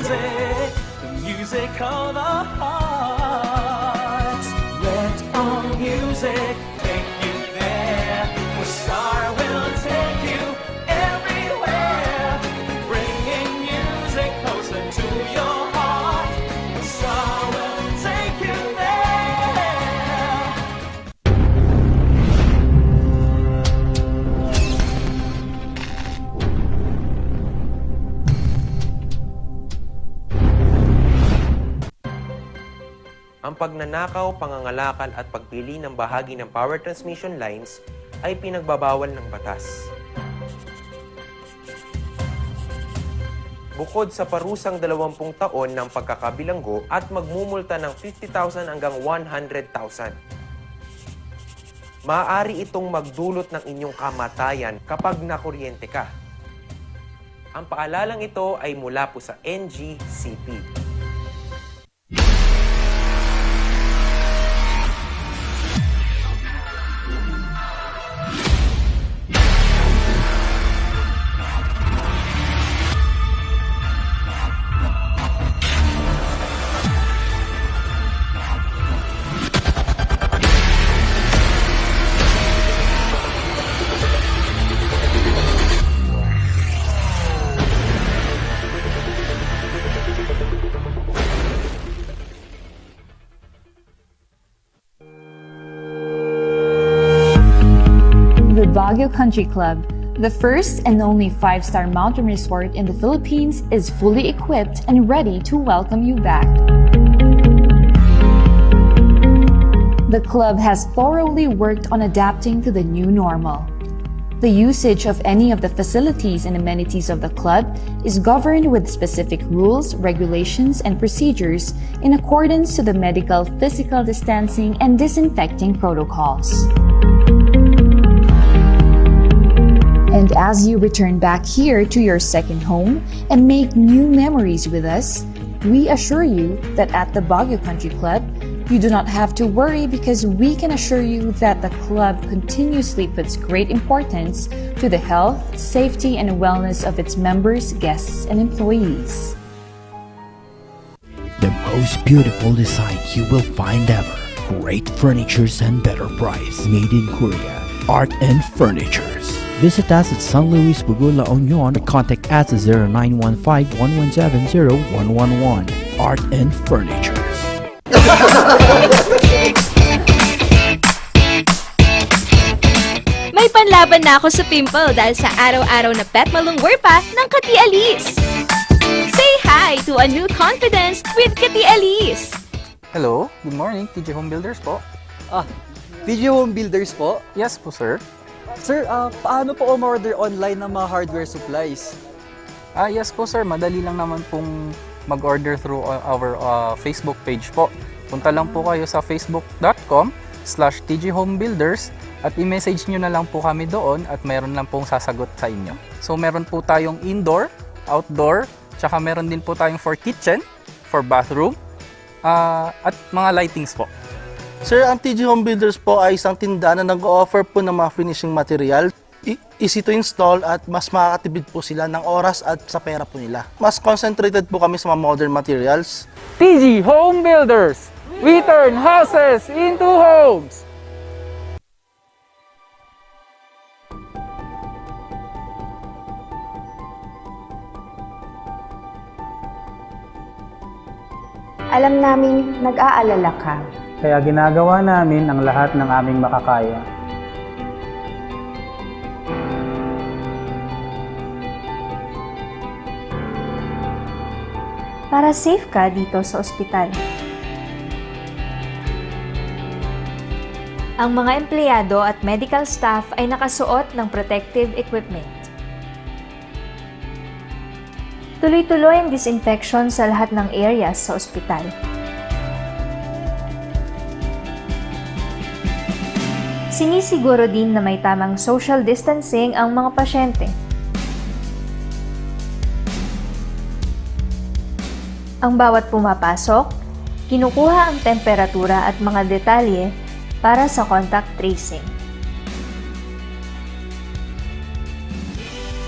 the music of the heart. Let our music take you there, where Star will take you everywhere, bringing music closer to your heart. Star will take you there. Ang pagnanakaw, pangangalakal at pagpili ng bahagi ng power transmission lines ay pinagbabawal ng batas. Bukod sa parusang 20 taon ng pagkakabilanggo at magmumulta ng 50,000 hanggang 100,000. Maaari itong magdulot ng inyong kamatayan kapag nakuryente ka. Ang paalalang ito ay mula po sa NGCP. The Baguio Country Club, the first and only 5-star mountain resort in the Philippines, is fully equipped and ready to welcome you back. The club has thoroughly worked on adapting to the new normal. The usage of any of the facilities and amenities of the club is governed with specific rules, regulations, and procedures in accordance to the medical, physical distancing, and disinfecting protocols. And as you return back here to your second home and make new memories with us, we assure you that at the Baguio Country Club, you do not have to worry because we can assure you that the club continuously puts great importance to the health, safety, and wellness of its members, guests, and employees. The most beautiful design you will find ever. Great furnitures and better price. Made in Korea. Art and Furnitures. Visit us at San Luis Bugo, La Union, or contact us at 0915-117-0111. Art and Furnitures. May panlaban na ako sa pimple dahil sa araw-araw na pet malungwer pa ng Kati Alice. Say hi to a new confidence with Kati Alice. Hello, good morning, TJ Home Builders po. TJ Home Builders po? Yes po, sir. Sir, paano po umorder online ng mga hardware supplies? Yes po, sir. Madali lang naman pong mag-order through our Facebook page po. Punta lang po kayo sa facebook.com/tjhomebuilders at i-message nyo na lang po kami doon at meron lang pong sasagot sa inyo. So, meron po tayong indoor, outdoor, tsaka meron din po tayong for kitchen, for bathroom, at mga lightings po. Sir, ang TJ Home Builders po ay isang tindahan na nag-o-offer po ng mga finishing material. Easy to install at mas makakatipid po sila ng oras at sa pera po nila. Mas concentrated po kami sa mga modern materials. TJ Home Builders! We turn houses into homes! Alam naming nag-aalala ka. Kaya ginagawa namin ang lahat ng aming makakaya. Para safe ka dito sa ospital. Ang mga empleyado at medical staff ay nakasuot ng protective equipment. Tuloy-tuloy ang disinfection sa lahat ng areas sa ospital. Sinisiguro din na may tamang social distancing ang mga pasyente. Ang bawat pumapasok, kinukuha ang temperatura at mga detalye para sa contact tracing.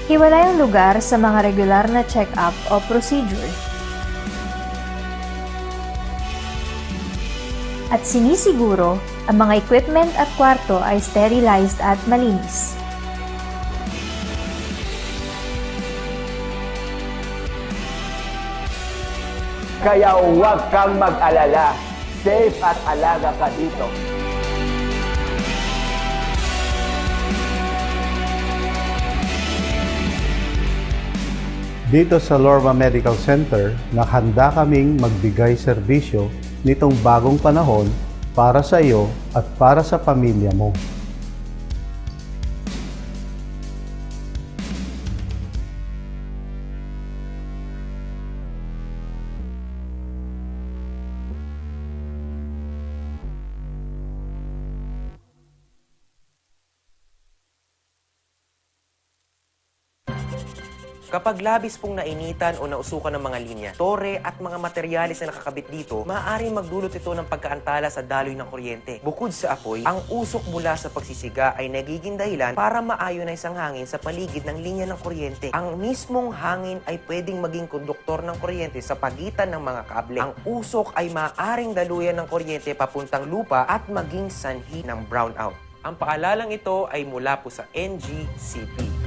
Hiwalay ang lugar sa mga regular na check-up o procedure. at sinisiguro ang mga equipment at kwarto ay sterilized at malinis. Kaya huwag kang mag-alala. Safe at alaga ka dito. Dito sa Lorma Medical Center, nakahanda kaming magbigay serbisyo nitong bagong panahon para sa iyo at para sa pamilya mo. Kapag labis pong nainitan o nausukan ng mga linya, tore at mga materyales na nakakabit dito, maaaring magdulot ito ng pagkaantala sa daloy ng kuryente. Bukod sa apoy, ang usok mula sa pagsisiga ay nagiging dahilan para ma-ionize ang hangin sa paligid ng linya ng kuryente. Ang mismong hangin ay pwedeng maging konduktor ng kuryente sa pagitan ng mga kable. Ang usok ay maaaring daluyan ng kuryente papuntang lupa at maging sanhi ng brownout. Ang paalalang ito ay mula po sa NGCP.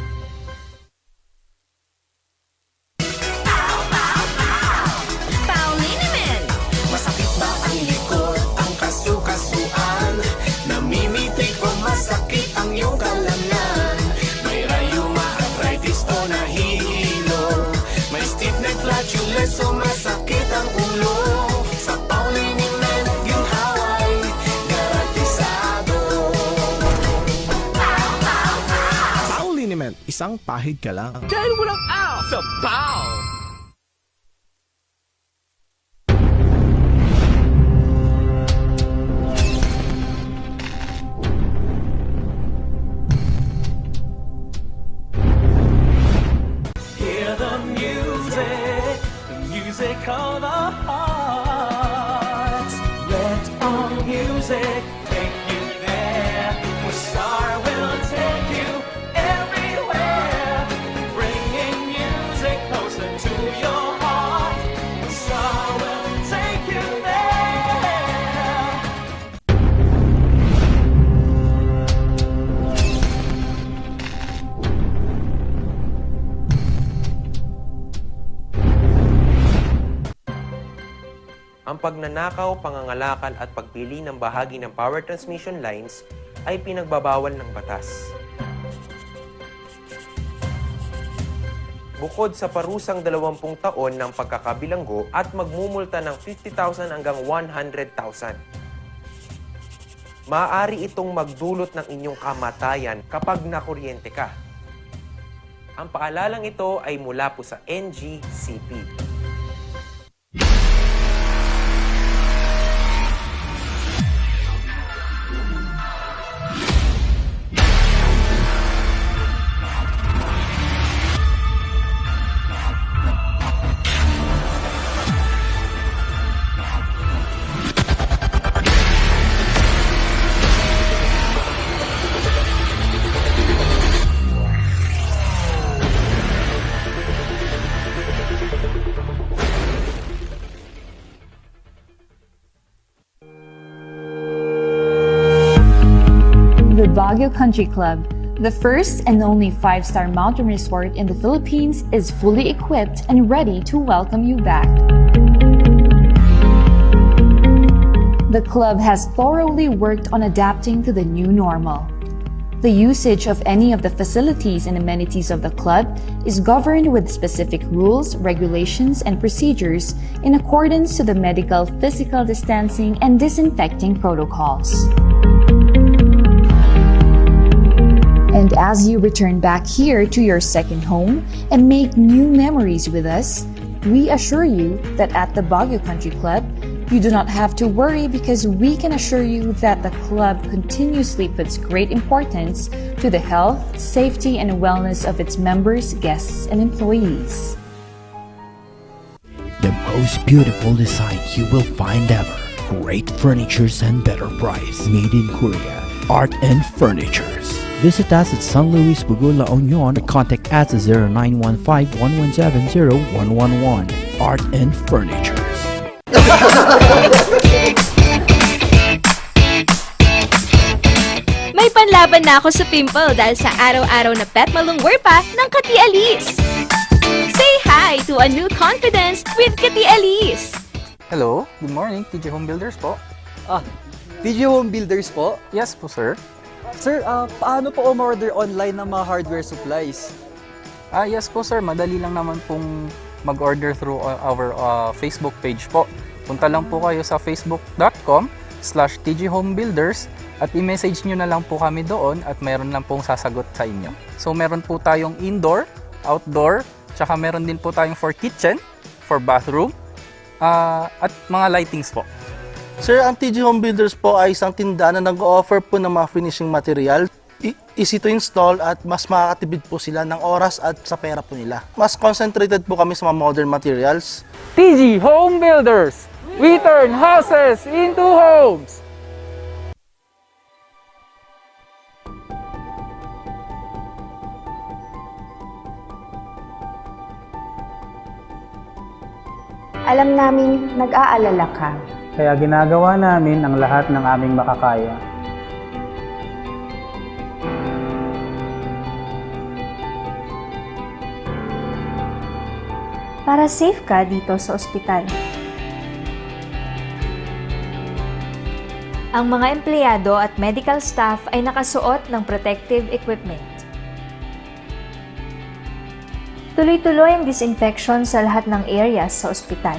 Sakit ang iyong kalamnan. May rayuma, arthritis o nahihilo. May stiff neck, flatulence o masakit ang ulo. Sa Pauliniment, yung haway garantisado. Pauliniment, isang pahid ka lang. Dahil walang out sa Pau! Music of our hearts. Let our music take you there, where Star will take you everywhere, bringing music closer to your heart. Star will take you there. Ang pagnanakaw, pangangalakal at pagpili ng bahagi ng power transmission lines ay pinagbabawal ng batas. Bukod sa parusang 20 taon ng pagkakabilanggo at magmumulta ng 50,000 hanggang 100,000. Maaari itong magdulot ng inyong kamatayan kapag nakuryente ka. Ang paalalang ito ay mula po sa NGCP. The Baguio Country Club, the first and only 5-star mountain resort in the Philippines, is fully equipped and ready to welcome you back. The club has thoroughly worked on adapting to the new normal. The usage of any of the facilities and amenities of the club is governed with specific rules, regulations, and procedures in accordance to the medical, physical distancing, and disinfecting protocols. And as you return back here to your second home and make new memories with us, we assure you that at the Baguio Country Club, you do not have to worry because we can assure you that the club continuously puts great importance to the health, safety, and wellness of its members, guests, and employees. The most beautiful design you will find ever. Great furnitures and better price. Made in Korea. Art and Furnitures. Visit us at San Luis, Bugo, La Union, or contact us at 0915-117-0111. Art and Furnitures. Laban na ako sa pimple dahil sa araw-araw na pet malungwer pa ng Kati Alice. Say hi to a new confidence with Kati Alice. Hello, good morning, TJ Home Builders po. TJ Home Builders po? Yes po, sir. Sir, paano po umorder online ng mga hardware supplies? Yes po, sir. Madali lang naman pong mag-order through our Facebook page po. Punta lang po kayo sa facebook.com/tghomebuilders at i-message nyo na lang po kami doon at mayroon lang pong sasagot sa inyo. So meron po tayong indoor, outdoor, tsaka meron din po tayong for kitchen, for bathroom, at mga lightings po. Sir, ang TG Home Builders po ay isang tindahan na nag-offer po ng mga finishing material. Easy to install at mas makakatipid po sila ng oras at sa pera po nila. Mas concentrated po kami sa mga modern materials. TG Home Builders! We turn houses into homes! Alam naming nag-aalala ka. Kaya ginagawa namin ang lahat ng aming makakaya. Para safe ka dito sa ospital. Ang mga empleyado at medical staff ay nakasuot ng protective equipment. Tuloy-tuloy ang disinfection sa lahat ng areas sa ospital.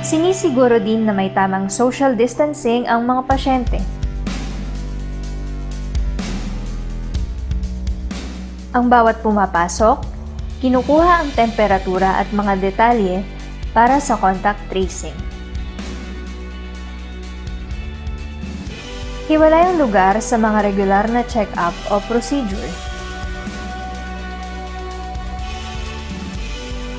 Sinisiguro din na may tamang social distancing ang mga pasyente. Ang bawat pumapasok, kinukuha ang temperatura at mga detalye para sa contact tracing. Hiwalay ang lugar sa mga regular na check-up o procedure.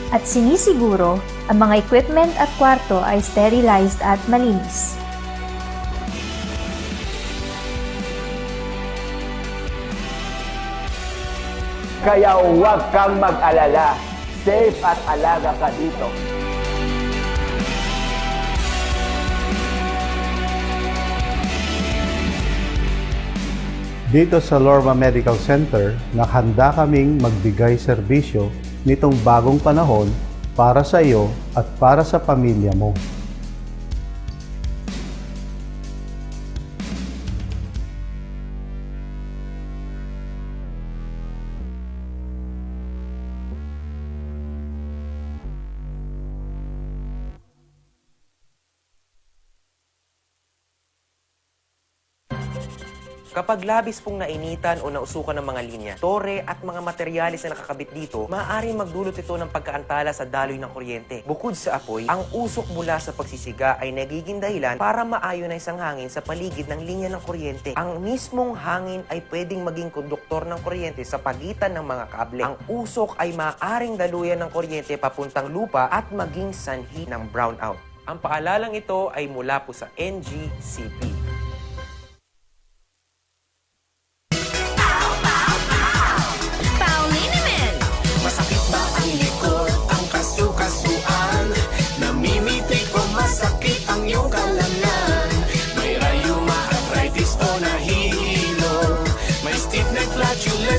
At sinisiguro, ang mga equipment at kwarto ay sterilized at malinis. Kaya huwag kang mag-alala. Safe at alaga ka dito. Dito sa Lorma Medical Center, nakahanda kaming magbigay serbisyo nitong bagong panahon para sa iyo at para sa pamilya mo. Kapag labis pong nainitan o nausukan ng mga linya, tore at mga materyales na nakakabit dito, maaaring magdulot ito ng pagkaantala sa daloy ng kuryente. Bukod sa apoy, ang usok mula sa pagsisiga ay nagiging dahilan para ma-ionize ang hangin sa paligid ng linya ng kuryente. Ang mismong hangin ay pwedeng maging konduktor ng kuryente sa pagitan ng mga kable. Ang usok ay maaaring daluyan ng kuryente papuntang lupa at maging sanhi ng brownout. Ang paalalang ito ay mula po sa NGCP.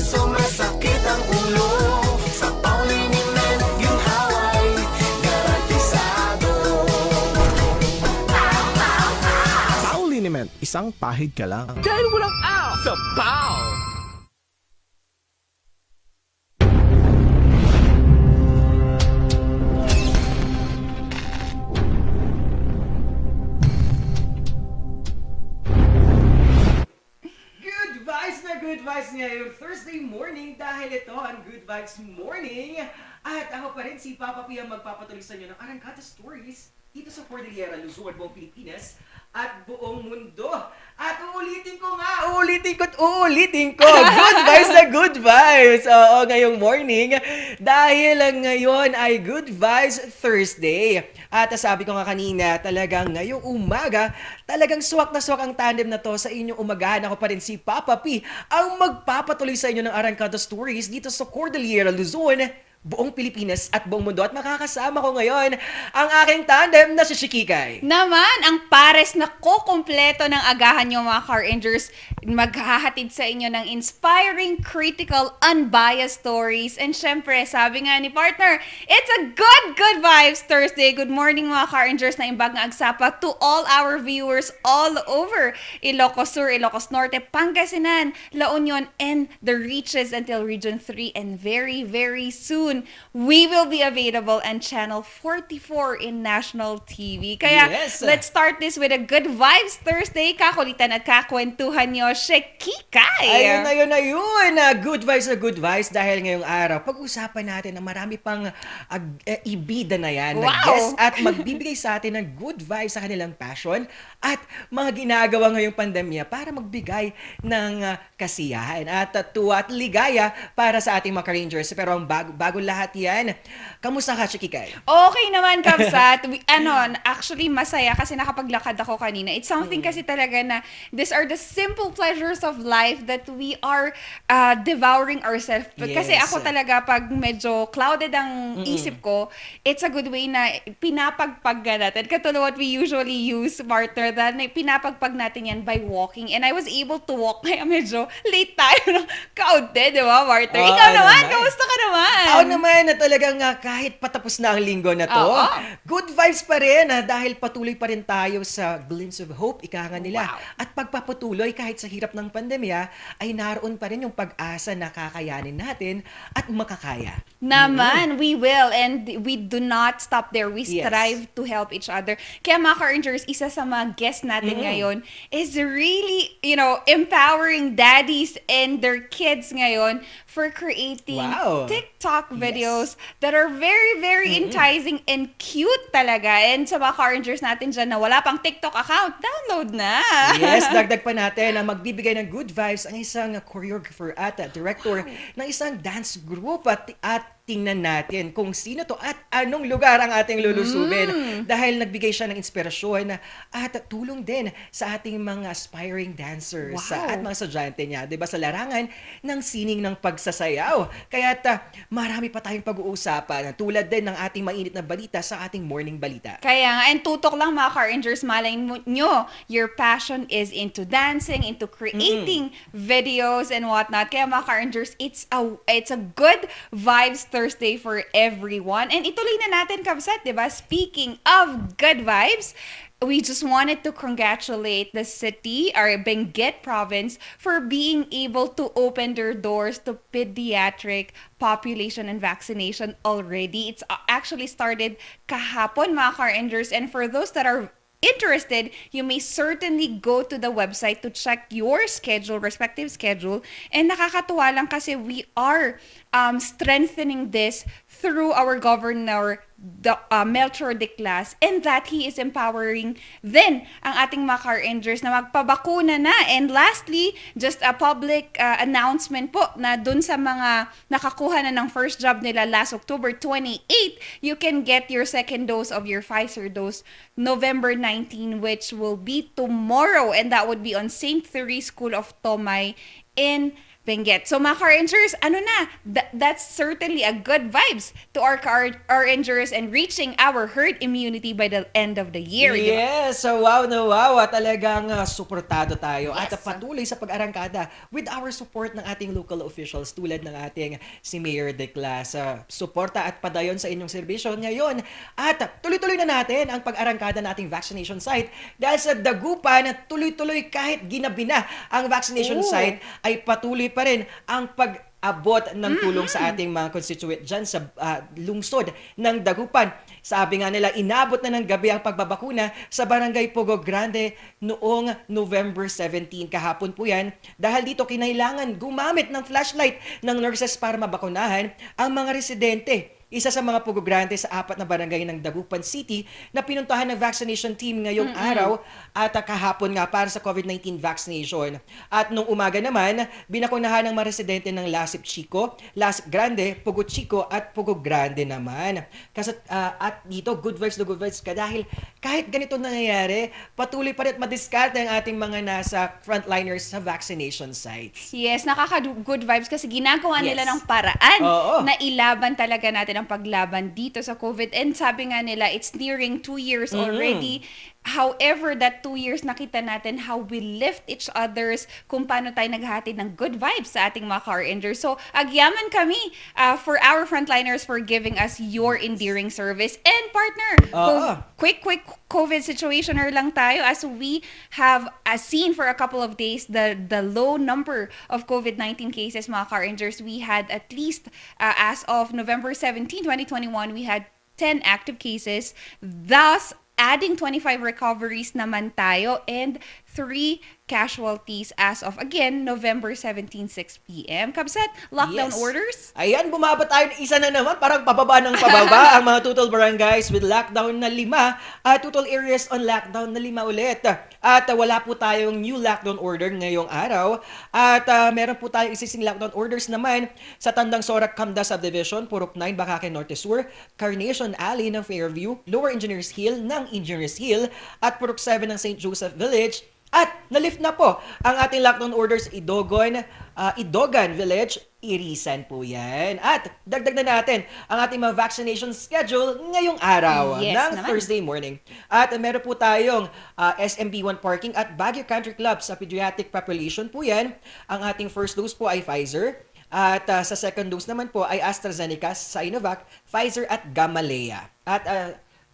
So masakit ang ulo sa Pauliniment yung haway garantisado. Pauliniment, isang pahid ka lang. Dahil walang out sa POW! Good vibes ngayong Thursday morning dahil ito ang Good Vibes Morning at ako pa rin si Papa P ang magpapatuloy sa inyo ng Arangkada Stories dito sa Cordillera, Luzon, buong Pilipinas at buong mundo. At uulitin ko good vibes na good vibes. Oo, ngayong morning dahil ngayon ay Good Vibes Thursday. At sabi ko nga kanina, talagang ngayong umaga, talagang swak na swak ang tandem na to sa inyong umagahan. Ako pa rin si Papa P ang magpapatuloy sa inyo ng Arangkada Stories dito sa Cordillera, Luzon, buong Pilipinas at buong mundo. At makakasama ko ngayon ang aking tandem na si Shikikay. Naman, ang pares na kukumpleto ng agahan nyo mga Car Rangers, maghahatid sa inyo ng inspiring, critical, unbiased stories. And syempre, sabi nga ni partner, it's a good vibes Thursday. Good morning mga Car Rangers na imbag nga agsapa to all our viewers all over Ilocos Sur, Ilocos Norte, Pangasinan, La Union, and the reaches until Region 3. And very, very soon, we will be available on Channel 44 in national TV. Kaya, Yes. let's start this with a good vibes Thursday. Kakulitan at kakwentuhan nyo, Shekikay! Ayun. Good vibes dahil ngayong araw, pag-usapan natin na marami pang ibida na yan na Wow! guest at magbibigay sa atin ng good vibes sa kanilang passion at mga ginagawa ngayong pandemya para magbigay ng kasiyahan at tuwa at ligaya para sa ating mga Rangers. Pero ang bago lahat yan, kamusta ka, Shikikay? Okay naman, Kamsat. Actually, masaya kasi nakapaglakad ako kanina. It's something kasi talaga na these are the simple pleasures of life that we are devouring ourselves. Kasi Yes. ako talaga, pag medyo clouded ang isip ko, it's a good way na pinapagpag natin. Katulad what we usually use, partner, that pinapagpag natin yan by walking. And I was able to walk, kaya medyo late tayo. Kaunti, di ba, partner? Ikaw naman, kamusta ka naman? Ako naman na talagang kahit patapos na ang linggo na to, good vibes pa rin dahil patuloy pa rin tayo sa glimpse of hope, ika nga nila. Wow. At pagpapatuloy kahit sa hirap ng pandemya, ay naroon pa rin yung pag-asa na kakayanin natin at makakaya. Naman, we will. And we do not stop there. We Yes. strive to help each other. Kaya mga Rangers, isa sa mga guests natin ngayon is really, empowering daddies and their kids ngayon for creating TikTok videos that are very, very enticing and cute talaga. And sa mga Rangers natin dyan na wala pang TikTok account, download na! Yes, dagdag pa natin na magbibigay ng good vibes ang isang choreographer at director ng isang dance group at tingnan natin kung sino to at anong lugar ang ating lulusubin. Dahil nagbigay siya ng inspirasyon at tulong din sa ating mga aspiring dancers at mga estudyante niya, 'di ba, sa larangan ng sining ng pagsasayaw. Kaya marami pa tayong pag-uusapan tulad din ng ating mainit na balita sa ating morning balita. Kaya nga, and tutok lang mga Car Rangers, malay nyo, your passion is into dancing, into creating videos and whatnot. Kaya mga Car Rangers, it's a good vibes Thursday for everyone. And ituloy na natin, Kabsat, di ba? Speaking of good vibes, we just wanted to congratulate the city, our Benguet province, for being able to open their doors to pediatric population and vaccination already. It's actually started kahapon, mga Car Rangers. And for those that are interested, you may certainly go to the website to check your schedule, respective schedule. And nakakatuwa lang kasi we are strengthening this through our governor, Melchor de Clas, and that he is empowering then ang ating mga Car Rangers na magpabakuna na. And lastly, just a public announcement po na dun sa mga nakakuha na ng first job nila last October 28, you can get your second dose of your Pfizer dose November 19, which will be tomorrow, and that would be on St. Therese School of Tomay in Benguet. So mga Car Rangers, that's certainly a good vibes to our Car Rangers and reaching our herd immunity by the end of the year. Yes, so wow na wow. Talagang suportado tayo at patuloy sa pag-arangkada with our support ng ating local officials tulad ng ating si Mayor de Clas. Suporta at padayon sa inyong serbisyo ngayon. At tuloy-tuloy na natin ang pag-arangkada nating vaccination site dahil sa Dagupan, tuloy-tuloy kahit ginabi na ang vaccination site ay patuloy pa rin ang pag-abot ng tulong sa ating mga constituent dyan sa lungsod ng Dagupan. Sabi nga nila, inabot na ng gabi ang pagbabakuna sa Barangay Pogo Grande noong November 17. Kahapon po yan. Dahil dito kinailangan gumamit ng flashlight ng nurses para mabakunahan ang mga residente isa sa mga pugogrante sa 4 na barangay ng Dagupan City na pinuntahan ng vaccination team ngayong araw at kahapon nga para sa COVID-19 vaccination. At nung umaga naman, binakunahan ng mga residente ng Lasip Chico, Lasip Grande, Pugo Chico at Pugo Grande naman. Kasi, at dito, good vibes ka dahil kahit ganito nangyayari, patuloy pa rin at madiskarte ang ating mga nasa frontliners sa vaccination sites. Yes, nakaka-good vibes kasi ginagawa nila Yes. ng paraan Oo. na ilaban talaga natin ang paglaban dito sa COVID. And sabi nga nila, it's nearing 2 years already. However, that 2 years nakita natin how we lift each others, kung paano tayo naghahatid ng good vibes sa ating mga car rangers. So, agyaman kami for our frontliners for giving us your endearing service. And partner, quick COVID situationer lang tayo as we have seen for a couple of days the low number of COVID-19 cases, mga car rangers. We had at least as of November 17, 2021, we had 10 active cases. Thus, adding 25 recoveries naman tayo and 3 casualties as of, again, November 17, 6 p.m. Kabsat, lockdown orders? Ayan, bumaba tayo ng isa na naman. Parang pababa ng pababa ang mga total barangays with lockdown na 5 at total areas on lockdown na 5 ulit. At wala po tayong new lockdown order ngayong araw. At meron po tayong existing lockdown orders naman sa Tandang Sorak Kamda Subdivision, Purok 9, Bakaken Norte Sur, Carnation Alley ng Fairview, Lower Engineers Hill ng Engineers Hill, at Purok 7 ng St. Joseph Village. At nalift na po ang ating lockdown orders Idogan Village, Irisan po yan. At dagdag na natin ang ating mga vaccination schedule ngayong araw ng Thursday morning. At meron po tayong SMB1 parking at Baguio Country Club sa pediatric population po yan. Ang ating first dose po ay Pfizer. At sa second dose naman po ay AstraZeneca, Sinovac, Pfizer at Gamaleya. At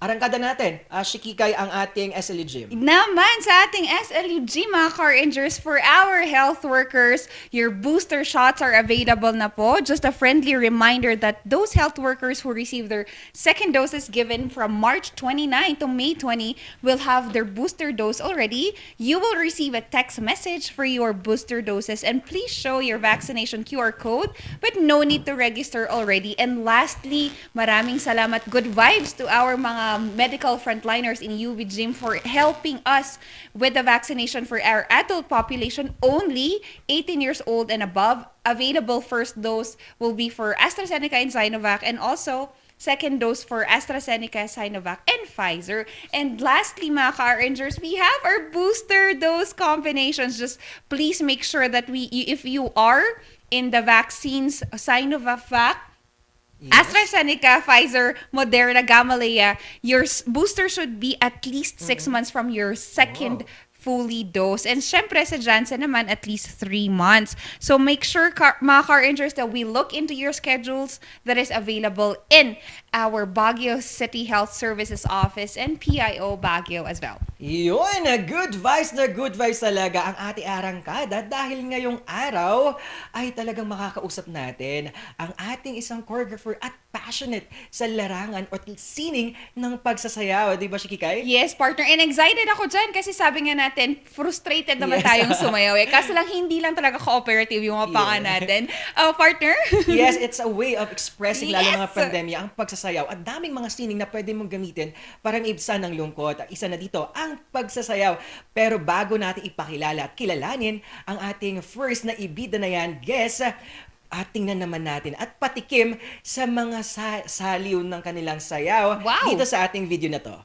arangkada natin, Shikikay, ang ating SLU Gym. Naman sa ating SLU Gym, mga car rangers, for our health workers, your booster shots are available na po. Just a friendly reminder that those health workers who receive their second doses given from March 29 to May 20 will have their booster dose already. You will receive a text message for your booster doses, and please show your vaccination QR code, but no need to register already. And lastly, maraming salamat, good vibes to our mga medical frontliners in UB Gym for helping us with the vaccination for our adult population only 18 years old and above. Available first dose will be for AstraZeneca and Sinovac, and also second dose for AstraZeneca, Sinovac, and Pfizer. And lastly, mga car rangers, we have our booster dose combinations. Just please make sure that if you are in the vaccines, Sinovac, AstraZeneca, Pfizer, Moderna, Gamaleya, your booster should be at least 6 months from your second fully dose. And syempre sa Janssen naman, at least 3 months. So make sure, mga car rangers, that we look into your schedules that is available in our Baguio City Health Services Office and PIO Baguio as well. Yun, good vibes talaga ang ating arangkada dahil ngayong araw ay talagang makakausap natin ang ating isang choreographer at passionate sa larangan o sining ng pagsasayaw. Di ba, Shikikay? Yes, partner. And excited ako dyan kasi sabi nga natin, frustrated naman tayong sumayaw eh. Kaso lang, hindi lang talaga cooperative yung mga paka natin. Partner? Yes, it's a way of expressing lalo mga pandemya ang pagsasayaw. At daming mga sining na pwede mong gamitin para maibsan ng lungkot. Isa na dito, ang pagsasayaw. Pero bago natin ipakilala at kilalanin ang ating first na ibida na yan, guess, at tingnan naman natin at patikim sa mga saliw ng kanilang sayaw dito sa ating video na to.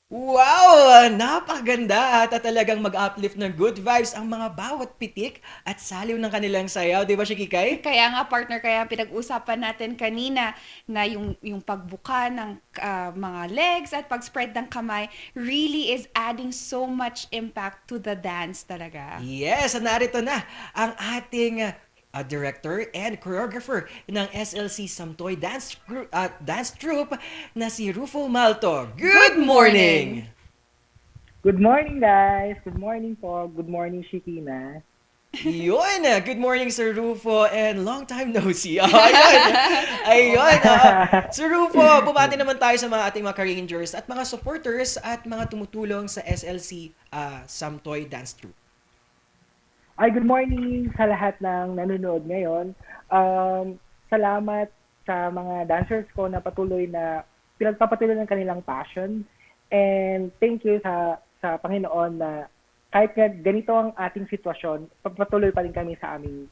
Wow! Napakaganda at talagang mag-uplift ng good vibes ang mga bawat pitik at saliw ng kanilang sayaw. Di ba, Shikikay? Kaya nga partner, kaya pinag-usapan natin kanina na yung pagbuka ng mga legs at pag-spread ng kamay really is adding so much impact to the dance talaga. Yes, narito na ang ating director and choreographer ng SLC Samtoy Dance Troupe na si Rufo Malto. Good morning! Good morning, guys! Good morning po. Good morning, Shikina. Yun! Good morning, Sir Rufo, and long time no see. Ayun! Ayun! Sir Rufo, bumati naman tayo sa mga ating mga ka-rangers at mga supporters at mga tumutulong sa SLC Samtoy Dance Troupe. Ay, good morning sa lahat ng nanonood ngayon. Salamat sa mga dancers ko na pinagpapatuloy ng kanilang passion. And thank you sa Panginoon na kahit ganito ang ating sitwasyon, pagpatuloy pa rin kami sa aming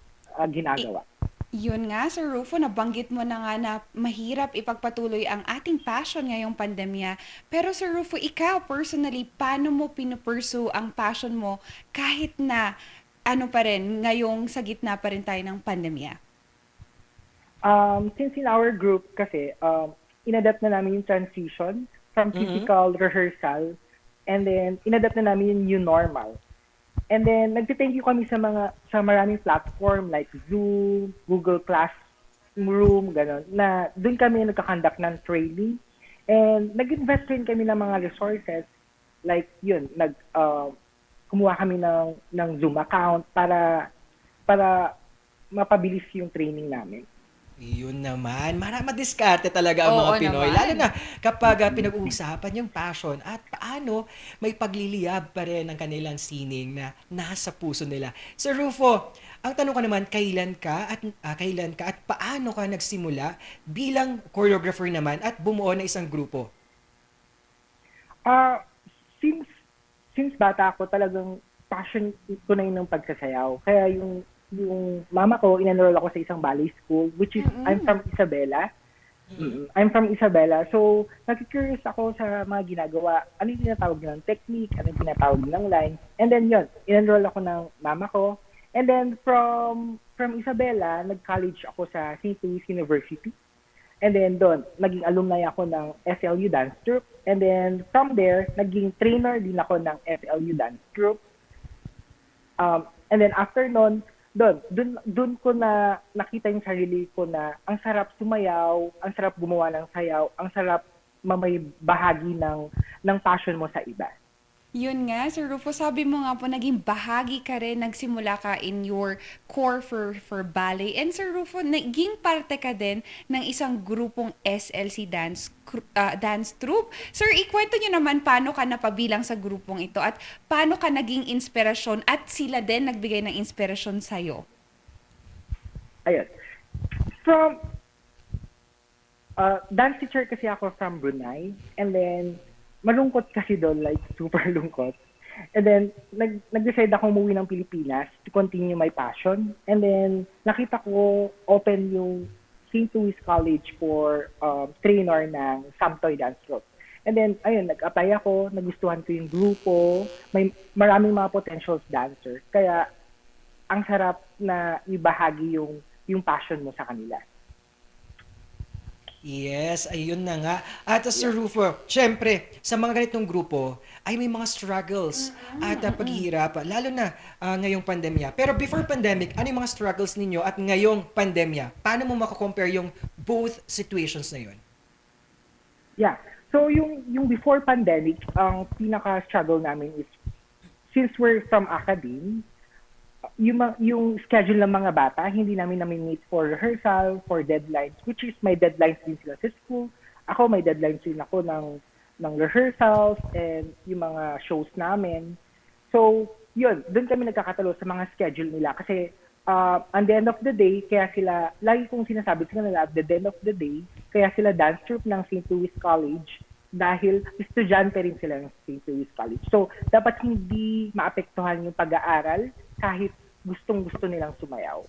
ginagawa. Yun nga, Sir Rufo, nabanggit mo na nga na mahirap ipagpatuloy ang ating passion ngayong pandemya. Pero Sir Rufo, ikaw personally, paano mo pinupursue ang passion mo kahit na pa rin, ngayong sa gitna pa rin tayo ng pandemya? Since in our group kasi, inadapt na namin yung transition from physical rehearsal and then inadapt na namin yung new normal. And then nagte-thank you kami sa maraming platform like Zoom, Google Classroom, gano'n, na doon kami nagka-conduct ng training and nag-invest rin kami ng mga resources like yun, kumuha kami ng Zoom account para mapabilis yung training namin. Yun naman, madiskarte talaga ang mga Pinoy. Naman. Lalo na kapag pinag-uusapan yung passion at paano may pagliliyab pa rin ang kanilang sining na nasa puso nila. Sir Rufo, ang tanong ko naman, kailan ka at paano ka nagsimula bilang choreographer naman at bumuo ng isang grupo? Since bata ako, talagang passion ko na yun ng pagsasayaw. Kaya yung mama ko, in-enroll ako sa isang ballet school, which is, I'm from Isabela. I'm from Isabela. So, nag-curious ako sa mga ginagawa. Ano yung tinatawag ng technique? Ano yung tinatawag ng line? And then yun, in-enroll ako ng mama ko. And then from Isabela, nag-college ako sa St. Louis University. And then doon, naging alumni ako ng SLU Dance Troupe. And then from there, naging trainer din ako ng SLU Dance Troupe. And then after nun, doon ko na nakita yung sarili ko na ang sarap sumayaw, ang sarap gumawa ng sayaw, ang sarap mamay bahagi ng passion mo sa iba. Yun nga, Sir Rufo, sabi mo nga po, naging bahagi ka rin, nagsimula ka in your core for ballet. And Sir Rufo, naging parte ka din ng isang grupong SLC Dance Troupe. Sir, ikwento nyo naman paano ka napabilang sa grupong ito at paano ka naging inspirasyon at sila din nagbigay ng inspirasyon sa'yo. Ayun. Dance teacher kasi ako from Brunei, and then malungkot kasi doon, like super lungkot. And then, nag-decide ako umuwi ng Pilipinas to continue my passion. And then, nakita ko open yung St. Louis College for trainer ng Samtoy Dance Troupe. And then, ayun, nag-apply ako, nagustuhan ko yung grupo, may maraming mga potential dancers. Kaya, ang sarap na ibahagi yung passion mo sa kanila. Yes, ayun na nga. At Sir Rufo, syempre, sa mga ganitong grupo, ay may mga struggles at paghihirap, lalo na ngayong pandemya. Pero before pandemic, ano yung mga struggles ninyo at ngayong pandemya? Paano mo makakompare yung both situations na yun? Yeah. So, yung before pandemic, ang pinaka-struggle namin is, since we're from academe, yung schedule ng mga bata, hindi namin meet for rehearsal, for deadlines, which is may deadlines din sila sa school. Ako, may deadlines din ako ng rehearsals and yung mga shows namin. So, yun, doon kami nagkakatalo sa mga schedule nila. Kasi, at the end of the day, kaya sila, lagi kong sinasabi sa kanila, at the end of the day, kaya sila dance troupe ng St. Louis College dahil estudyante rin sila ng St. Louis College. So, dapat hindi maapektuhan yung pag-aaral kahit gustong-gusto nilang sumayaw.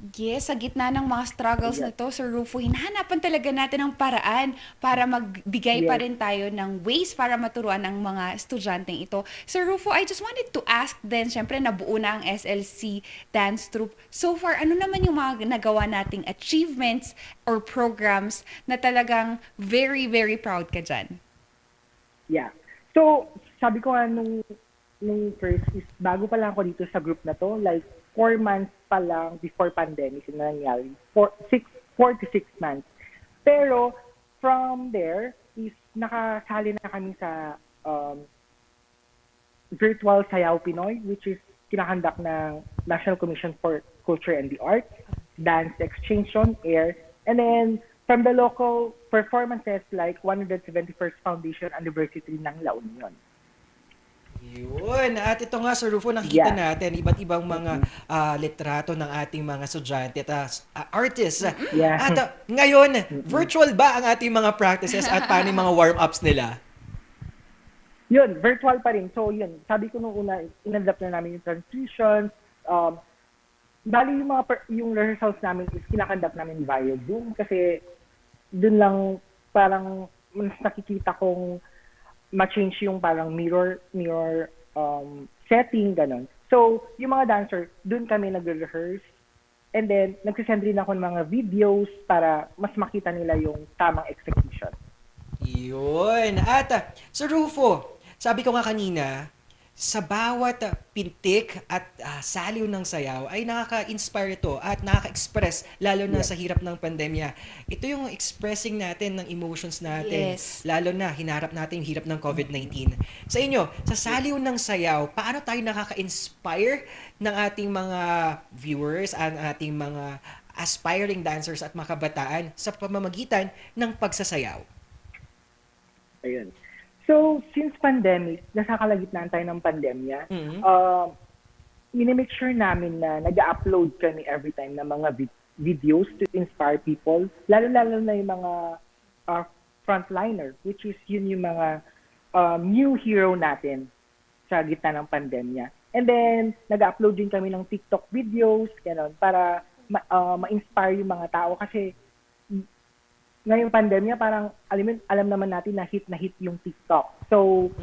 Yes, sa gitna ng mga struggles na to, Sir Rufo, hinahanapan talaga natin ng paraan para magbigay pa rin tayo ng ways para maturuan ang mga estudyanteng ito. Sir Rufo, I just wanted to ask din, syempre nabuo na ang SLC Dance Troupe. So far, ano naman yung mga nagawa nating achievements or programs na talagang very, very proud ka dyan? Yeah. So, sabi ko nga nung first is, bago pa lang ako dito sa group na to, like 4 months pa lang before pandemic na nangyari. 4 to 6 months. Pero, from there, is nakasali na kami sa virtual Sayaw Pinoy, which is kinakandak ng National Commission for Culture and the Arts, Dance Exchange on Air, and then from the local performances like 171st Foundation Anniversary ng La Union. Yun. At ito nga, Sir Rufo, nakikita natin iba't ibang mga litrato ng ating mga estudyante at artists. At ngayon, virtual ba ang ating mga practices at paano yung mga warm-ups nila? Yun, virtual pa rin. So yun, sabi ko nung una, in-adapt na namin yung transitions. Bali yung rehearsals namin is kinakandak namin via Zoom kasi dun lang parang mas nakikita kong ma-change yung parang mirror setting, ganon. So, yung mga dancer, dun kami nag-rehearse. And then, nagsisend rin ako ng mga videos para mas makita nila yung tamang execution. Yun. At, Sir Rufo, sabi ko nga kanina, sa bawat pintik at saliw ng sayaw ay nakaka-inspire ito at nakaka-express lalo na sa hirap ng pandemya. Ito yung expressing natin ng emotions natin. Lalo na hinarap natin yung hirap ng COVID-19. Sa inyo, sa saliw ng sayaw, paano tayo nakaka-inspire ng ating mga viewers at ating mga aspiring dancers at mga kabataan sa pamamagitan ng pagsasayaw? Ayun. So, since pandemic, nasa kalagitnaan tayo ng pandemya, minimake sure namin na nag-upload kami every time ng mga videos to inspire people, lalo-lalo na yung mga frontliner, which is yun yung mga new hero natin sa gitna ng pandemya. And then, nag-upload din kami ng TikTok videos, gano'n, para ma-inspire yung mga tao kasi ngayong pandemya, parang alam naman natin na hit yung TikTok. So,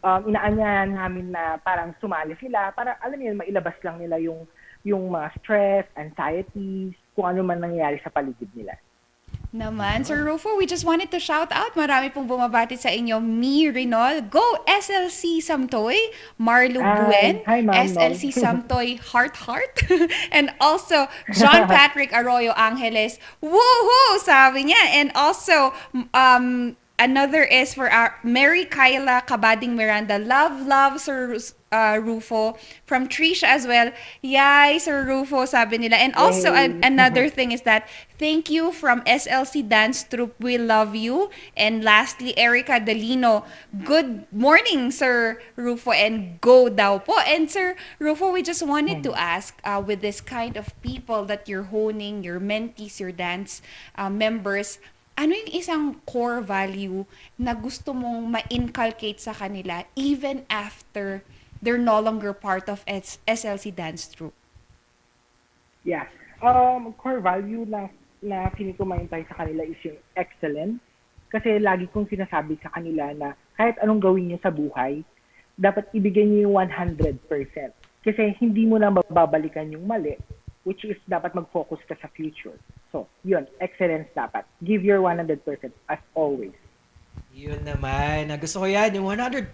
inaanyahan namin na parang sumali sila para, alam niyo, mailabas lang nila yung mga stress, anxieties, kung ano man nangyayari sa paligid nila. Naman, Sir Rufo, we just wanted to shout out. Marami pong bumabati sa inyo. Mi Rinol, Go SLC Samtoy, Marlo Buen, SLC Samtoy Heart, and also John Patrick Arroyo Angeles, woohoo, sabi niya. And also, another is for our Mary Kyla Kabading Miranda, love, Sir Rufo, from Trish as well. Yay, Sir Rufo, sabi nila. And also, another thing is that, thank you from SLC Dance Troupe, we love you. And lastly, Erica Delino, good morning, Sir Rufo, and go daw po. And Sir Rufo, we just wanted to ask, with this kind of people that you're honing, your mentees, your dance members, ano yung isang core value na gusto mong ma-inculcate sa kanila even after they're no longer part of SLC Dance Troupe? Yeah. Core value na feeling ko maintay sa kanila is yung excellence. Kasi lagi kong sinasabi sa kanila na kahit anong gawin niyo sa buhay, dapat ibigay niyo yung 100%. Kasi hindi mo na mababalikan yung mali, which is dapat mag-focus ka sa future. So, yun, excellence dapat. Give your 100% as always. Yun naman. Gusto ko yan, yung 100%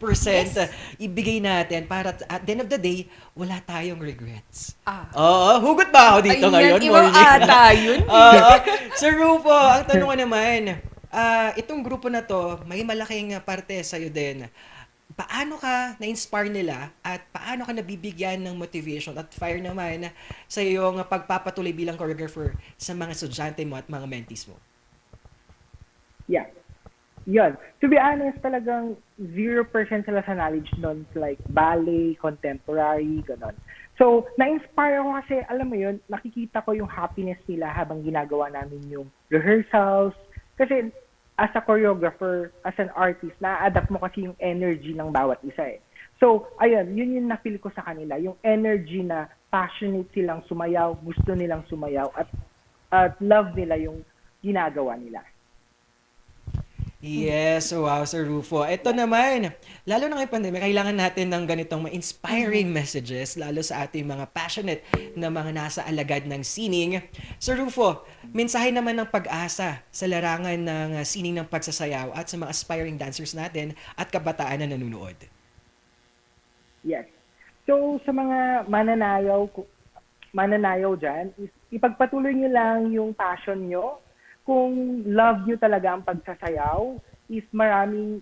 ibigay natin para at the end of the day, wala tayong regrets. Oo, hugot ba ako dito ngayon? Ibang ata yun. Sir Rufo, ang tanong ko naman, itong grupo na to, may malaking parte sa'yo din. Paano ka na-inspire nila at paano ka nabibigyan ng motivation at fire naman sa iyong pagpapatuloy bilang choreographer sa mga estudyante mo at mga mentees mo? Yeah. Yun. To be honest, talagang 0% sila sa knowledge nun, like ballet, contemporary, ganon. So, na-inspire ako kasi, alam mo yun, nakikita ko yung happiness nila habang ginagawa namin yung rehearsals. Kasi, as a choreographer, as an artist, na-adapt mo kasi yung energy ng bawat isa eh. So, ayun, yun yung na-feel ko sa kanila, yung energy na passionate silang sumayaw, gusto nilang sumayaw, at love nila yung ginagawa nila. Yes, wow, Sir Rufo. Ito naman, lalo na ngayong pandemya, kailangan natin ng ganitong inspiring messages, lalo sa ating mga passionate na mga nasa alagad ng sining. Sir Rufo, mensahe naman ng pag-asa sa larangan ng sining ng pagsasayaw at sa mga aspiring dancers natin at kabataan na nanonood. Yes. So, sa mga mananayaw dyan, ipagpatuloy nyo lang yung passion nyo. Kung love nyo talaga ang pagsasayaw, is maraming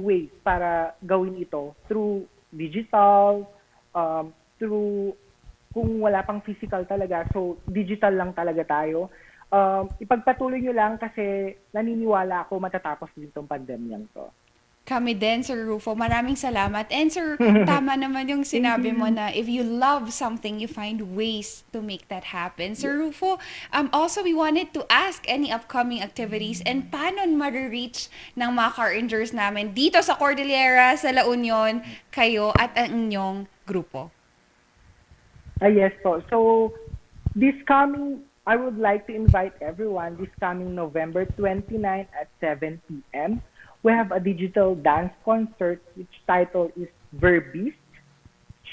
ways para gawin ito through digital, through kung wala pang physical talaga, so digital lang talaga tayo. Ipagpatuloy nyo lang kasi naniniwala ako matatapos din tong pandemyang to. Kami din, Sir Rufo. Maraming salamat. And Sir, tama naman yung sinabi mo na if you love something, you find ways to make that happen. Sir Rufo, also we wanted to ask any upcoming activities and paano ma-reach ng mga car rangers namin dito sa Cordillera, sa La Union, kayo at ang inyong grupo. Yes po. So, I would like to invite everyone this coming November 29 at 7 p.m. We have a digital dance concert which title is Verbist.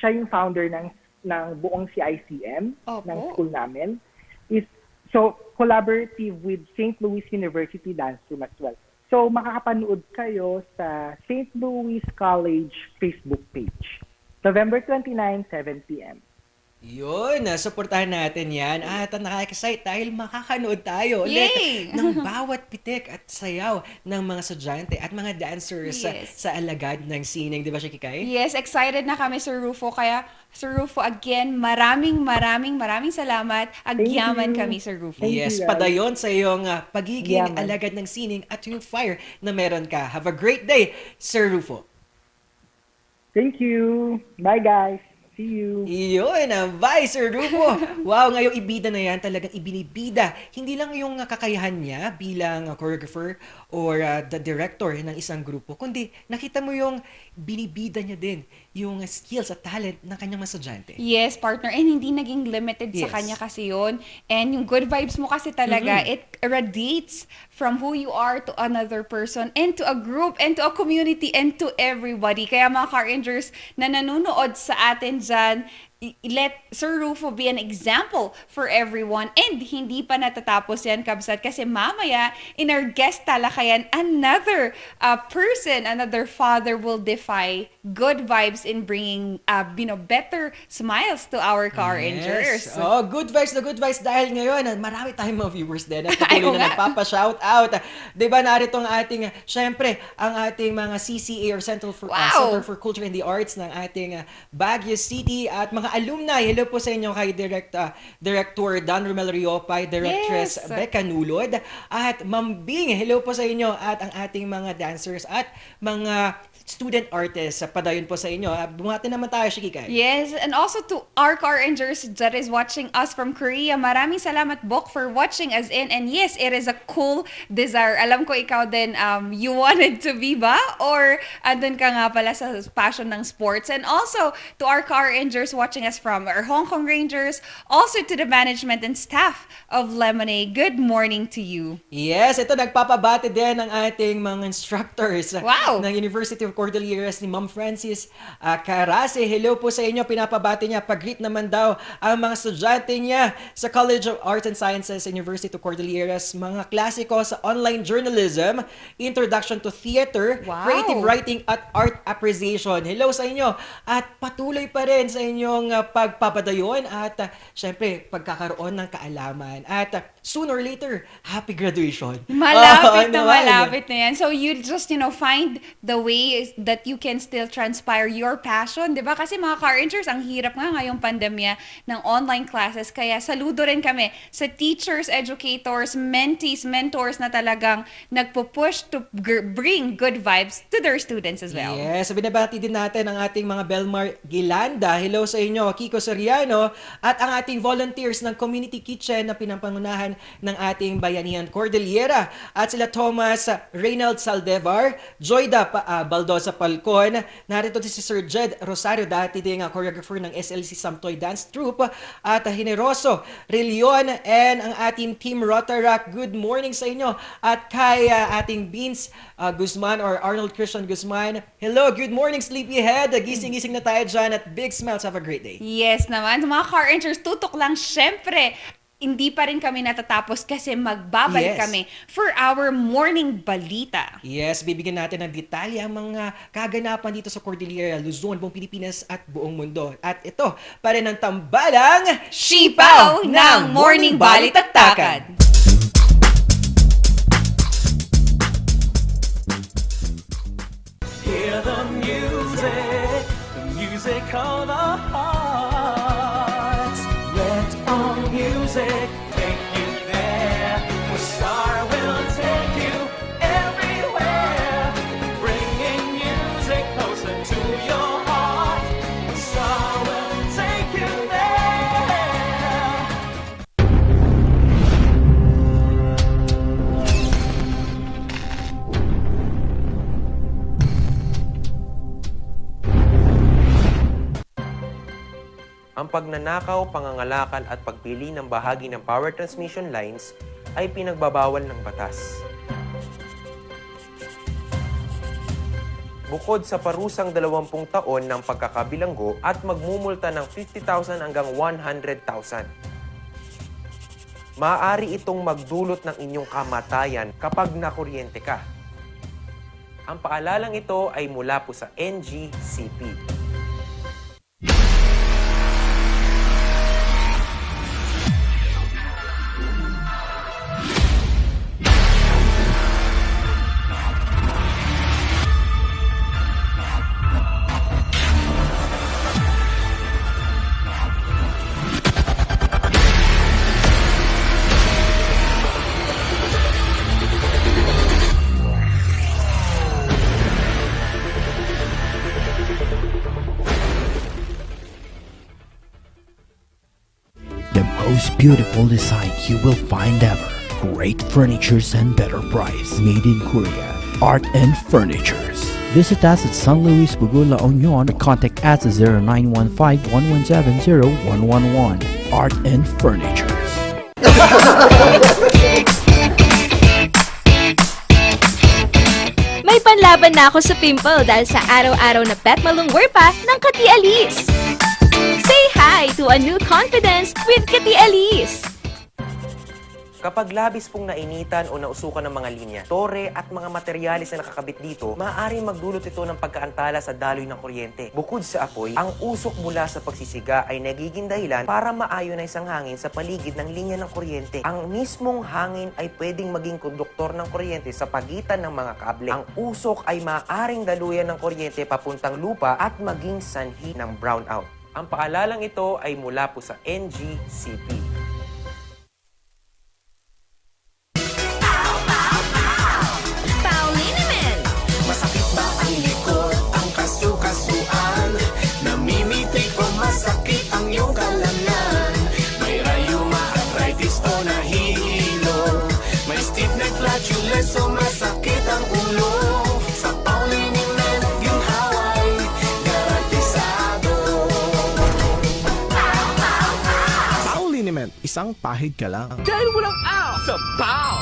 Siya yung founder ng buong CICM ng school namin. So, collaborative with St. Louis University Dance Room as well. So, makakapanood kayo sa St. Louis College Facebook page. November 29, 7 p.m. Yun, supportahan natin yan at nakaka-excite dahil makakanood tayo ulit ng bawat pitik at sayaw ng mga estudyante at mga dancers sa alagad ng sining. Di ba, Shikikay? Yes, excited na kami, Sir Rufo. Kaya, Sir Rufo, again, maraming salamat. Agyaman kami, Sir Rufo. Yes, padayon sa iyong pagiging alagad ng sining at yung fire na meron ka. Have a great day, Sir Rufo. Thank you. Bye, guys. See you. Iyon, bye, Sir Rufo. Wow, ngayong ibida na yan, talagang ibinibida. Hindi lang yung kakayahan niya bilang choreographer or the director ng isang grupo, kundi nakita mo yung binibida niya din yung skills at talent ng kanyang mga estudyante. Yes, partner. And hindi naging limited sa kanya kasi yun. And yung good vibes mo kasi talaga, it radiates from who you are to another person and to a group and to a community and to everybody. Kaya mga car rangers na nanonood sa atin dyan, let Sir Rufo be an example for everyone. And hindi pa natatapos yan, Kabsat, kasi mamaya in our guest talakayan, another person, another father will defy good vibes in bringing better smiles to our car rangers. Oh, good vibes na good vibes dahil ngayon marami tayong mga viewers din at patuloy na nagpapa-shout out. Diba, narito ang ating, syempre, ang ating mga CCA or Center for Culture and the Arts ng ating Baguio City at mga alumni. Hello po sa inyo kay Director Don Romel Riopay, Directress Becca Nulod, at Ma'am Bing. Hello po sa inyo at ang ating mga dancers at mga student artists. Padayon po sa inyo. Bumati naman tayo, Shikikay. Yes, and also to our car rangers that is watching us from Korea. Maraming salamat, Bok, for watching us in. And yes, it is a cool desire. Alam ko ikaw din, you wanted to be ba? Or andun ka nga pala sa passion ng sports. And also to our car rangers watching us from our Hong Kong Rangers. Also to the management and staff of Lemonade. Good morning to you. Yes, ito nagpapabati din ng ating mga instructors ng University of Cordilleras ni Ma'am Francis Carase. Hello po sa inyo. Pinapabati niya. Pag-greet naman daw ang mga estudyante niya sa College of Arts and Sciences, University of Cordilleras. Mga klasiko sa online journalism, introduction to theater, creative writing at art appreciation. Hello sa inyo. At patuloy pa rin sa inyong pagpapadayon at syempre pagkakaroon ng kaalaman. At sooner or later, happy graduation. Malapit na yan. So you just, find the way that you can still transpire your passion, 'di ba? Kasi mga car rangers, ang hirap nga ngayong pandemya ng online classes. Kaya saludo rin kami sa teachers, educators, mentees, mentors na talagang nagpo-push to bring good vibes to their students as well. Yes, binabati din natin ang ating mga Belmar Gilanda. Hello sa inyo, Kiko Soriano, at ang ating volunteers ng Community Kitchen na pinampangunahan naman ng ating bayanihan Cordillera at sila Thomas Reynald Saldevar, Joyda Baldosa Palcon, narito din si Sir Jed Rosario, dati ding choreographer ng SLC Samtoy Dance Troupe, at Generoso Rillion and ang ating Team Rotaract. Good morning sa inyo. At kay ating Beans Guzman or Arnold Christian Guzman, hello, good morning Sleepyhead. Gising-gising na tayo dyan at big smiles. Have a great day. Yes naman, mga car rangers, tutok lang. Syempre, hindi pa rin kami natatapos kasi magbabalik kami for our morning balita. Yes, bibigyan natin ng detalye ang mga kaganapan dito sa Cordillera, Luzon, buong Pilipinas at buong mundo. At ito, pa rin ang tambalang Sipaw ng Morning Balitaktakan. Hear the music of the heart. Let our music take you there. Where Star will take you everywhere. Bringing music closer to your heart. Star will take you there. Ang pagnanakaw, pangangalakal at pagpili ng bahagi ng power transmission lines ay pinagbabawal ng batas. Bukod sa parusang 20 taon ng pagkakabilanggo at magmumulta ng 50,000 hanggang 100,000. Maaari itong magdulot ng inyong kamatayan kapag nakuryente ka. Ang paalalang ito ay mula po sa NGCP. The most beautiful design you will find ever. Great furnitures and better price. Made in Korea. Art and Furnitures. Visit us at San Luis Bugo, La Union. Contact us at 0915-1170-111. Art and Furnitures. May panlaban na ako sa pimple dahil sa araw-araw na pet malungwer pa ng Kati Alice. Say hi to a new confidence with Kati Alice. Kapag labis pong nainitan o nausukan ng mga linya, tore at mga materyales na nakakabit dito, maaaring magdulot ito ng pagkaantala sa daloy ng kuryente. Bukod sa apoy, ang usok mula sa pagsisiga ay nagiging dahilan para ma-ionize ang hangin sa paligid ng linya ng kuryente. Ang mismong hangin ay pwedeng maging konduktor ng kuryente sa pagitan ng mga kable. Ang usok ay maaaring daluyan ng kuryente papuntang lupa at maging sanhi ng brownout. Ang paalalang ito ay mula po sa NGCP. Masakit ba ang likod, ang kasukasuan? Namimitik o masakit ang iyong kalamnan? May rayuma, arthritis o nahihilo? May stiff neck, flatulence o masakit ang ulo? Sa Pauliniment, ginhaway, garantisado. Pauliniment, isang pahid ka lang. Dahil walang out sa POW!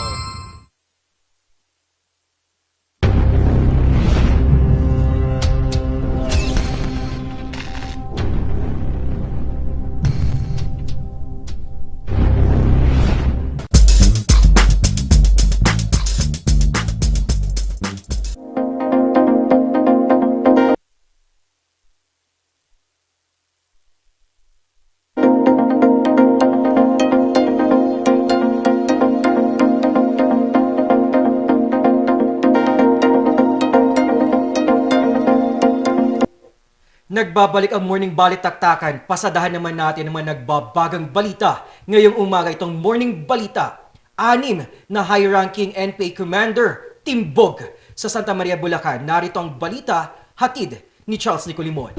Nagbabalik ang Morning Balitaktakan. Pasadahan naman natin ang mga nagbabagang balita. Ngayong umaga itong Morning Balita. 6 na high-ranking NPA Commander, Timbog, sa Santa Maria, Bulacan. Narito ang balita, hatid ni Charles Nicolimon.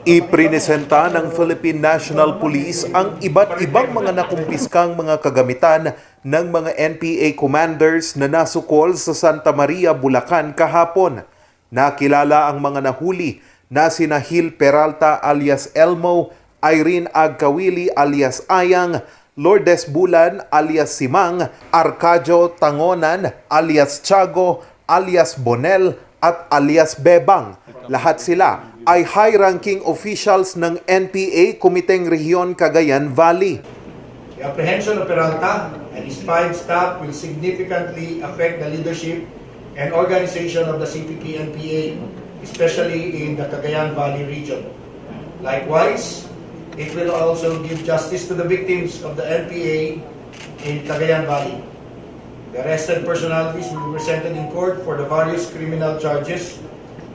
Iprinesenta ng Philippine National Police ang iba't ibang mga nakumpiskang mga kagamitan ng mga NPA commanders na nasukol sa Santa Maria, Bulacan kahapon. Nakilala ang mga nahuli na sina Hil Peralta alias Elmo, Irene Agkawili alias Ayang, Lourdes Bulan alias Simang, Arcadio Tangonan alias Tiago alias Bonel at alias Bebang. Lahat sila ay high-ranking officials ng NPA Komiteng Rehiyon Cagayan Valley. The apprehension of Peralta and his 5 staff will significantly affect the leadership and organization of the CPP-NPA, especially in the Cagayan Valley region. Likewise, it will also give justice to the victims of the NPA in Cagayan Valley. The arrested personalities will be presented in court for the various criminal charges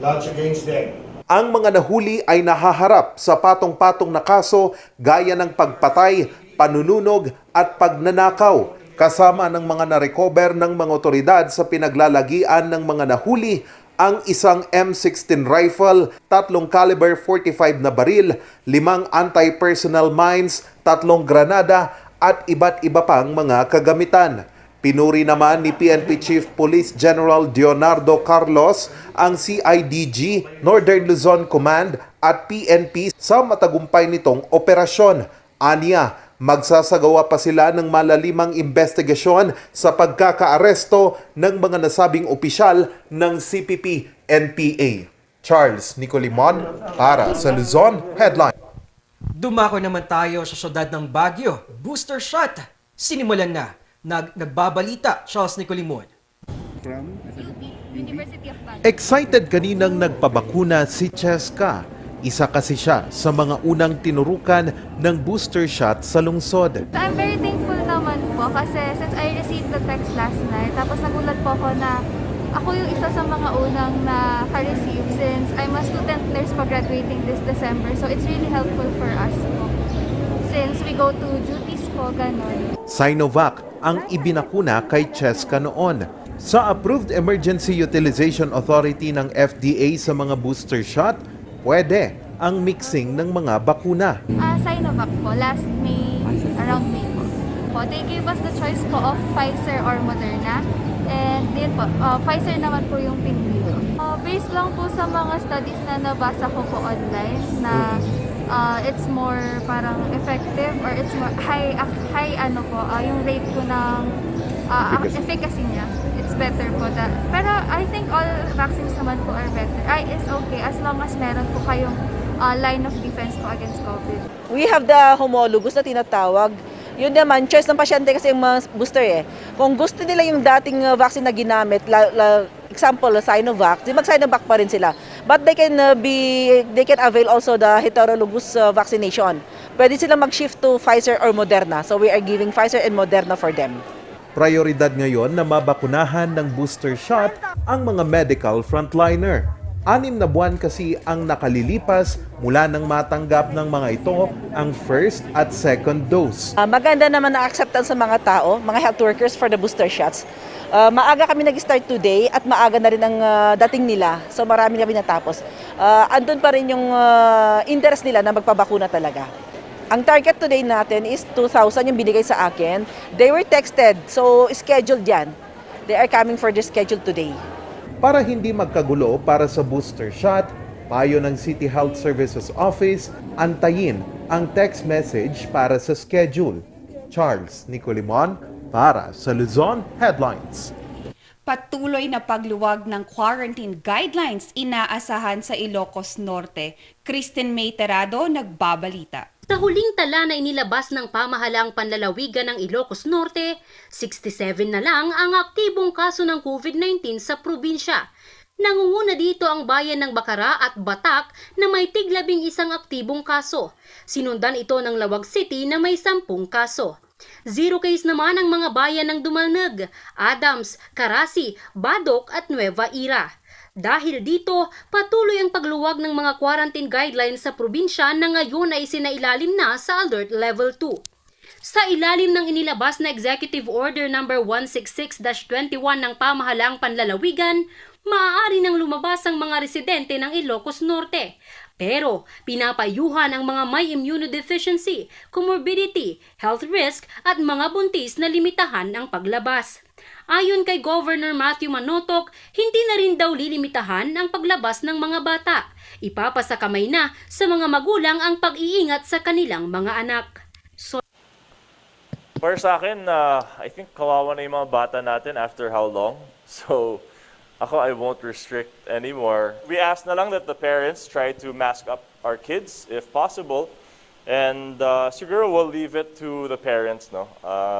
lodged against them. Ang mga nahuli ay nahaharap sa patong-patong na kaso gaya ng pagpatay, panununog at pagnanakaw, kasama ng mga na-recover ng mga otoridad sa pinaglalagian ng mga nahuli ang isang M16 rifle, 3 caliber 45 na baril, 5 anti-personnel mines, 3 granada at iba't iba pang mga kagamitan. Pinuri naman ni PNP Chief Police General Leonardo Carlos ang CIDG, Northern Luzon Command at PNP sa matagumpay nitong operasyon. Aniya, magsasagawa pa sila ng malalimang investigasyon sa pagkakaaresto ng mga nasabing opisyal ng CPP-NPA. Charles Nicolimon para sa Luzon Headline. Dumako naman tayo sa syudad ng Baguio. Booster shot. Sinimulan na. Nagbabalita, Charles Nicolimon. Excited kaninang nagpabakuna si Cheska. Isa kasi siya sa mga unang tinurukan ng booster shot sa lungsod. I'm very thankful naman po kasi since I received the text last night, tapos nagulat po ako na ako yung isa sa mga unang na-receive since I'm a student nurse pa graduating this December. So it's really helpful for us po. Since we go to duties po, ganon. Sinovac ang ibinakuna kay Cheska noon. Sa Approved Emergency Utilization Authority ng FDA sa mga booster shot, pwede ang mixing ng mga bakuna. Sinovac po, last May, around May po. They gave us the choice po of Pfizer or Moderna. And din po, Pfizer naman po yung pinili ko. Based lang po sa mga studies na nabasa ko po online na it's more parang effective or it's more high yung rate ko ng efficacy niya. It's better po pero I think all vaccines naman po are better. It's okay as long as meron po kayong line of defense po against COVID. We have the homologous na tinatawag. Yun naman, choice ng pasyente kasi yung mga booster eh. Kung gusto nila yung dating vaccine na ginamit, example, Sinovac, di mag-Sinovac pa rin sila. But they can avail also the heterologous vaccination. Pwede silang mag-shift to Pfizer or Moderna. So we are giving Pfizer and Moderna for them. Prioridad ngayon na mabakunahan ng booster shot ang mga medical frontliner. 6 na buwan kasi ang nakalilipas mula nang matanggap ng mga ito ang first at second dose. Maganda naman na acceptance sa mga tao, mga health workers for the booster shots. Maaga kami nag-start today at maaga na rin ang dating nila. So marami kami natapos. Andun pa rin yung interest nila na magpabakuna talaga. Ang target today natin is 2,000 yung binigay sa akin. They were texted, so scheduled yan. They are coming for the schedule today. Para hindi magkagulo para sa booster shot, payo ng City Health Services Office, antayin ang text message para sa schedule. Charles Nicolimon para sa Luzon Headlines. Patuloy na pagluwag ng quarantine guidelines inaasahan sa Ilocos Norte. Kristen May Terado nagbabalita. Sa huling tala na inilabas ng pamahalaang panlalawigan ng Ilocos Norte, 67 na lang ang aktibong kaso ng COVID-19 sa probinsya. Nangunguna dito ang bayan ng Bacara at Batak na may tig-11 aktibong kaso. Sinundan ito ng Lawag City na may 10 kaso. 0 case naman ang mga bayan ng Dumalneg, Adams, Carasi, Badok at Nueva Ecija. Dahil dito, patuloy ang pagluwag ng mga quarantine guidelines sa probinsya na ngayon ay sinailalim na sa Alert Level 2. Sa ilalim ng inilabas na Executive Order No. 166-21 ng Pamahalaang Panlalawigan, maaari nang lumabas ang mga residente ng Ilocos Norte. Pero pinapayuhan ang mga may immunodeficiency, comorbidity, health risk at mga buntis na limitahan ang paglabas. Ayon kay Governor Matthew Manotoc, hindi na rin daw lilimitahan ang paglabas ng mga bata. Ipapasakamay na sa mga magulang ang pag-iingat sa kanilang mga anak. Para sa akin, I think kawawa na yung mga bata natin after how long. So, I won't restrict anymore. We ask na lang that the parents try to mask up our kids if possible. And siguro we'll leave it to the parents, no?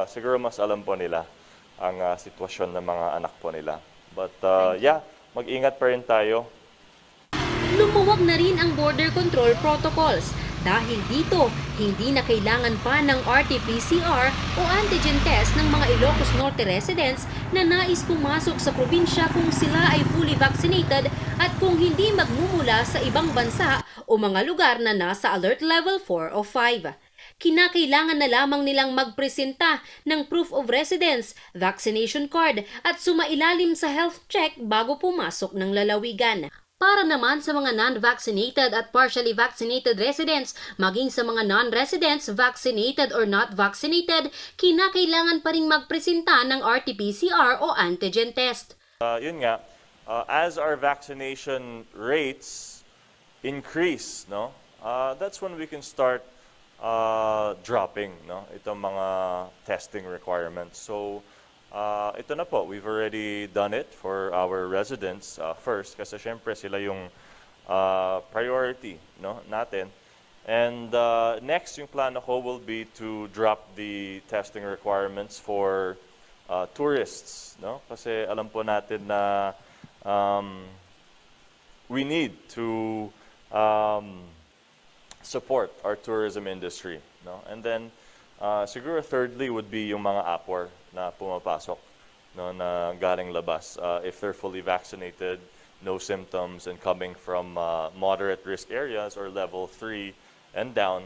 Siguro mas alam po nila ang sitwasyon ng mga anak po nila. But yeah, mag-ingat pa rin tayo. Lumuwag na rin ang border control protocols. Dahil dito, hindi na kailangan pa ng RT-PCR o antigen test ng mga Ilocos Norte residents na nais pumasok sa probinsya kung sila ay fully vaccinated at kung hindi magmumula sa ibang bansa o mga lugar na nasa alert level 4 o 5. Kinakailangan na lamang nilang magpresenta ng proof of residence, vaccination card at sumailalim sa health check bago pumasok ng lalawigan. Para naman sa mga non-vaccinated at partially vaccinated residents, maging sa mga non-residents, vaccinated or not vaccinated, kinakailangan pa rin magpresenta ng RT-PCR o antigen test. Yun nga, as our vaccination rates increase, no, that's when we can start dropping, no, itong mga testing requirements. So, ito na po, we've already done it for our residents first kasi syempre sila yung priority, no, natin. And next, yung plano ko will be to drop the testing requirements for tourists, no? Kasi alam po natin na we need to support our tourism industry, no? And then siguro thirdly would be yung mga APOR na pumapasok, no, na galing labas. If they're fully vaccinated, no symptoms, and coming from moderate risk areas or level 3 and down,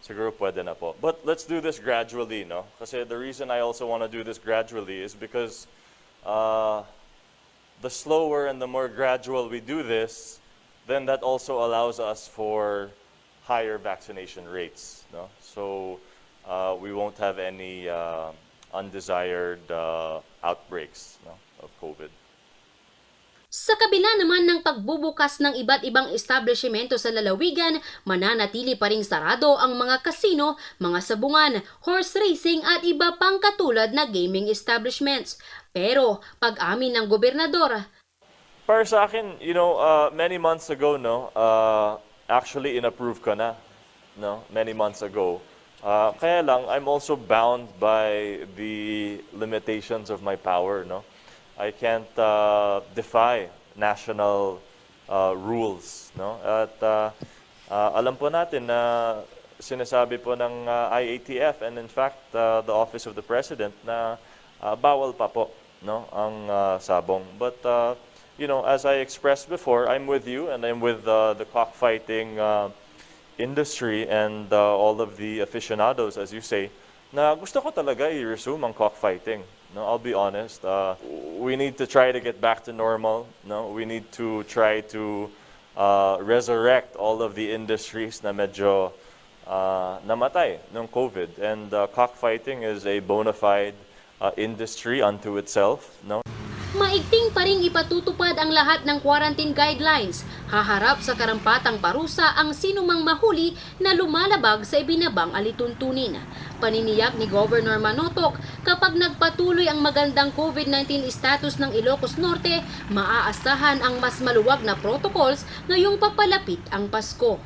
siguro pwede na po. But let's do this gradually, no? Kasi the reason I also want to do this gradually is because the slower and the more gradual we do this, then that also allows us for higher vaccination rates, no? So we won't have any undesired outbreaks, no, of COVID. Sa kabila naman ng pagbubukas ng iba't ibang establishmento sa lalawigan, mananatili pa ring sarado ang mga kasino, mga sabungan, horse racing at iba pang katulad na gaming establishments. Pero pag-amin ng gobernador, para sa akin, you know, many months ago, no, actually in-approve ko na, no, many months ago. Kaya lang, I'm also bound by the limitations of my power, no? I can't defy national rules, no? At alam po natin na sinasabi po ng IATF and in fact the Office of the President na bawal pa po, no, ang sabong. But you know, as I expressed before, I'm with you and I'm with the cockfighting industry and all of the aficionados, as you say, na gusto ko talaga i-resume ang cockfighting. No, I'll be honest. We need to try to get back to normal. No, we need to try to resurrect all of the industries na medyo namatay ng COVID. And cockfighting is a bona fide industry unto itself. No. maigting pa ring ipatutupad ang lahat ng quarantine guidelines. Haharap sa karampatang parusa ang sinumang mahuli na lumalabag sa ibinabang alituntunin. Paniniyak ni Governor Manotoc, kapag nagpatuloy ang magandang COVID-19 status ng Ilocos Norte, maaasahan ang mas maluwag na protocols ngayong papalapit ang Pasko.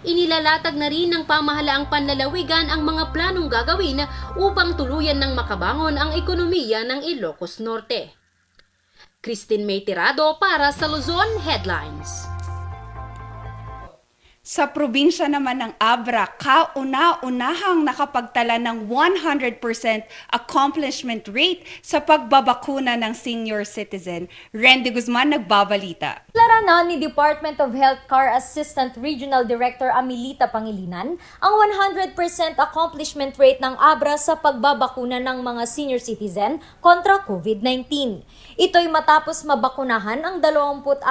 Inilalatag na rin ng pamahalaang panlalawigan ang mga planong gagawin upang tuluyan ng makabangon ang ekonomiya ng Ilocos Norte. Christine May Tirado para sa Luzon Headlines. Sa probinsya naman ng Abra, kauna-unahang nakapagtala ng 100% accomplishment rate sa pagbabakuna ng senior citizen. Randy Guzman nagbabalita. Laranan ni Department of Health Car Assistant Regional Director Amilita Pangilinan ang 100% accomplishment rate ng Abra sa pagbabakuna ng mga senior citizen kontra COVID-19. Ito'y matapos mabakunahan ang 24,760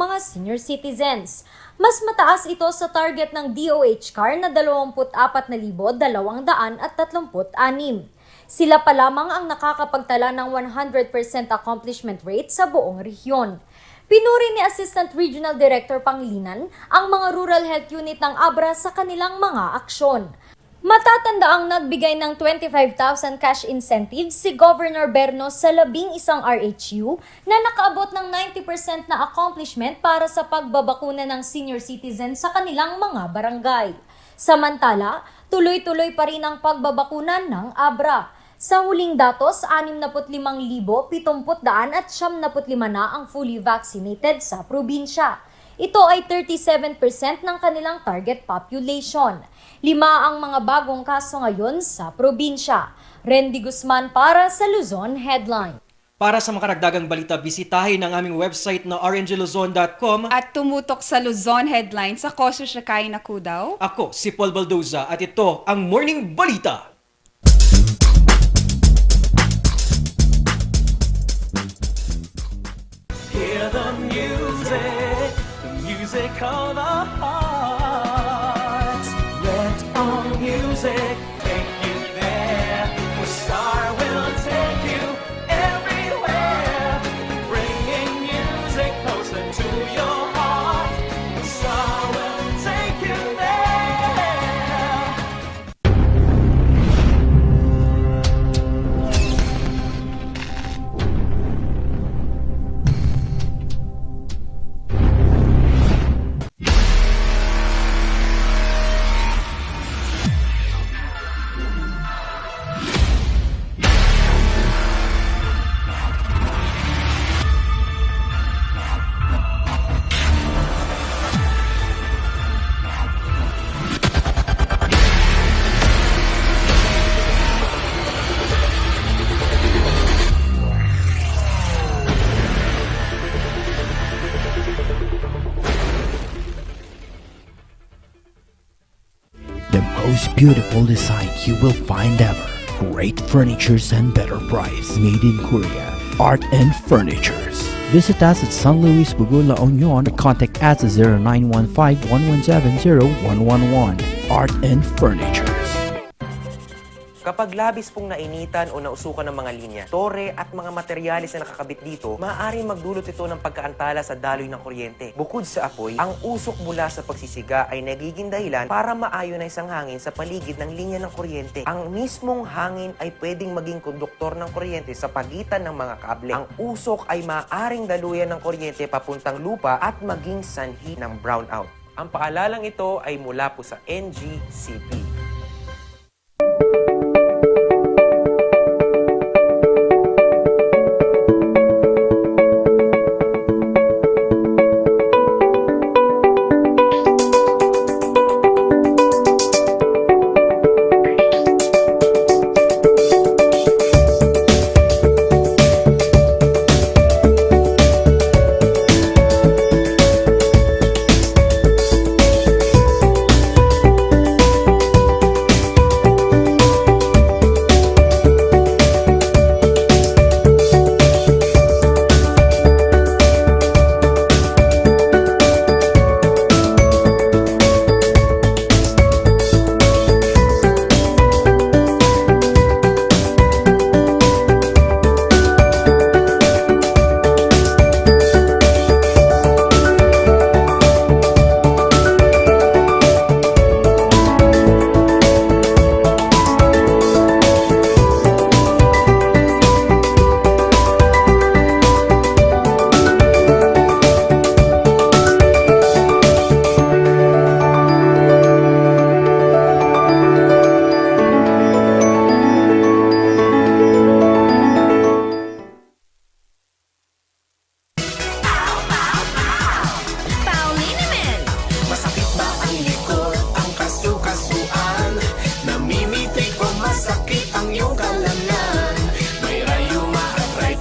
mga senior citizens. Mas mataas ito sa target ng DOH CAR na 24,236. Sila pa lamang ang nakakapagtala ng 100% accomplishment rate sa buong rehiyon. Pinuri ni Assistant Regional Director Pangilinan ang mga Rural Health Unit ng Abra sa kanilang mga aksyon. Matatandaang nagbigay ng 25,000 cash incentives si Governor Berno sa 11 RHU na nakaabot ng 90% na accomplishment para sa pagbabakuna ng senior citizens sa kanilang mga barangay. Samantala, tuloy-tuloy pa rin ang pagbabakuna ng Abra. Sa huling datos, 65,775 na ang fully vaccinated sa probinsya. Ito ay 37% ng kanilang target population. 5 ang mga bagong kaso ngayon sa probinsya. Randy Guzman para sa Luzon Headline. Para sa mga karagdagang balita, bisitahin ang aming website na rngluzon.com at tumutok sa Luzon Headlines. Ako si Shakay Nakudaw. Ako si Paul Baldoza at ito ang Morning Balita. Hear the music of the heart. Let all music take you there. The star will take you everywhere, bringing music closer to your heart. The star will take you there. The most beautiful design you will find ever. Great furnitures and better price. Made in Korea. Art and Furnitures. Visit us at San Luis Bugul, La Union or contact us at 0915-117-0111. Art and Furnitures. Kapag labis pong nainitan o nausukan ng mga linya, tore at mga materyales na nakakabit dito, maaaring magdulot ito ng pagkaantala sa daloy ng kuryente. Bukod sa apoy, ang usok mula sa pagsisiga ay nagiging dahilan para ma-ionize ang hangin sa paligid ng linya ng kuryente. Ang mismong hangin ay pwedeng maging konduktor ng kuryente sa pagitan ng mga kable. Ang usok ay maaaring daluyan ng kuryente papuntang lupa at maging sanhi ng brownout. Ang paalalang ito ay mula po sa NGCP.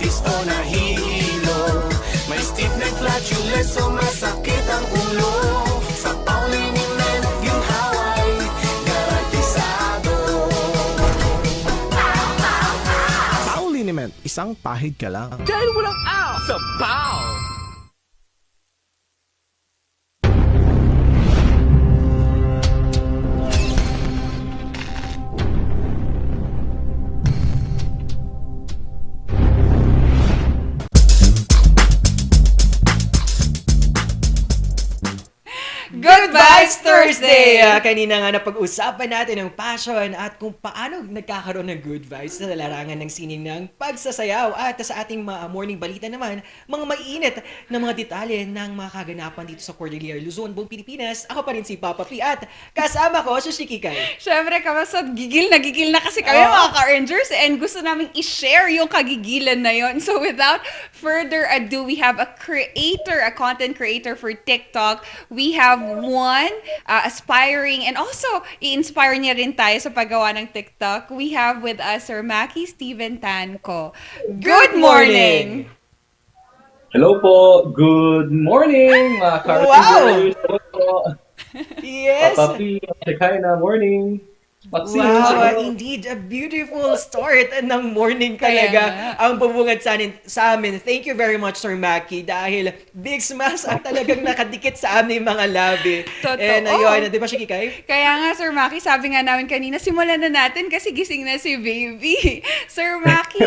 arthritis o nahihilo. May stiff neck, flatulence o masakit ang ulo. Sa pauliniment, ginhaway, garantisado. Pauliniment, isang pahid ka lang. Dahil walang out sa POW! Good Vibes Thursday! Kanina nga napag-usapan natin ang passion at kung paano nagkakaroon ng good vibes sa larangan ng sining ng pagsasayaw. At sa ating morning balita naman, mga maiinit na mga detalye ng mga kaganapan dito sa Cordillera, Luzon, buong Pilipinas. Ako pa rin si Papa P at kasama ko si Shikikay. Siyempre, kamasad, gigil na kasi kami mga ka-Rangers and gusto namin i-share yung kagigilan na yon. So without further ado, we have a content creator for TikTok. We have one aspiring and also i-inspire niya rin tayo sa paggawa ng TikTok. We have with us Sir Maki Steven Tanco. Good morning! Hello po! Good morning mga Carpenters! Hello po! Yes! Papa P, Shekina, morning! Maxine, Wow, indeed, a beautiful start ng morning talaga ang bubungad sa amin. Thank you very much, Sir Maki, dahil big smash ang talagang nakadikit sa aming mga labi. Totoo. And ayun, di ba, Shikikay? Kaya nga, Sir Maki, sabi nga namin kanina, simulan na natin kasi gising na si baby. Sir Maki,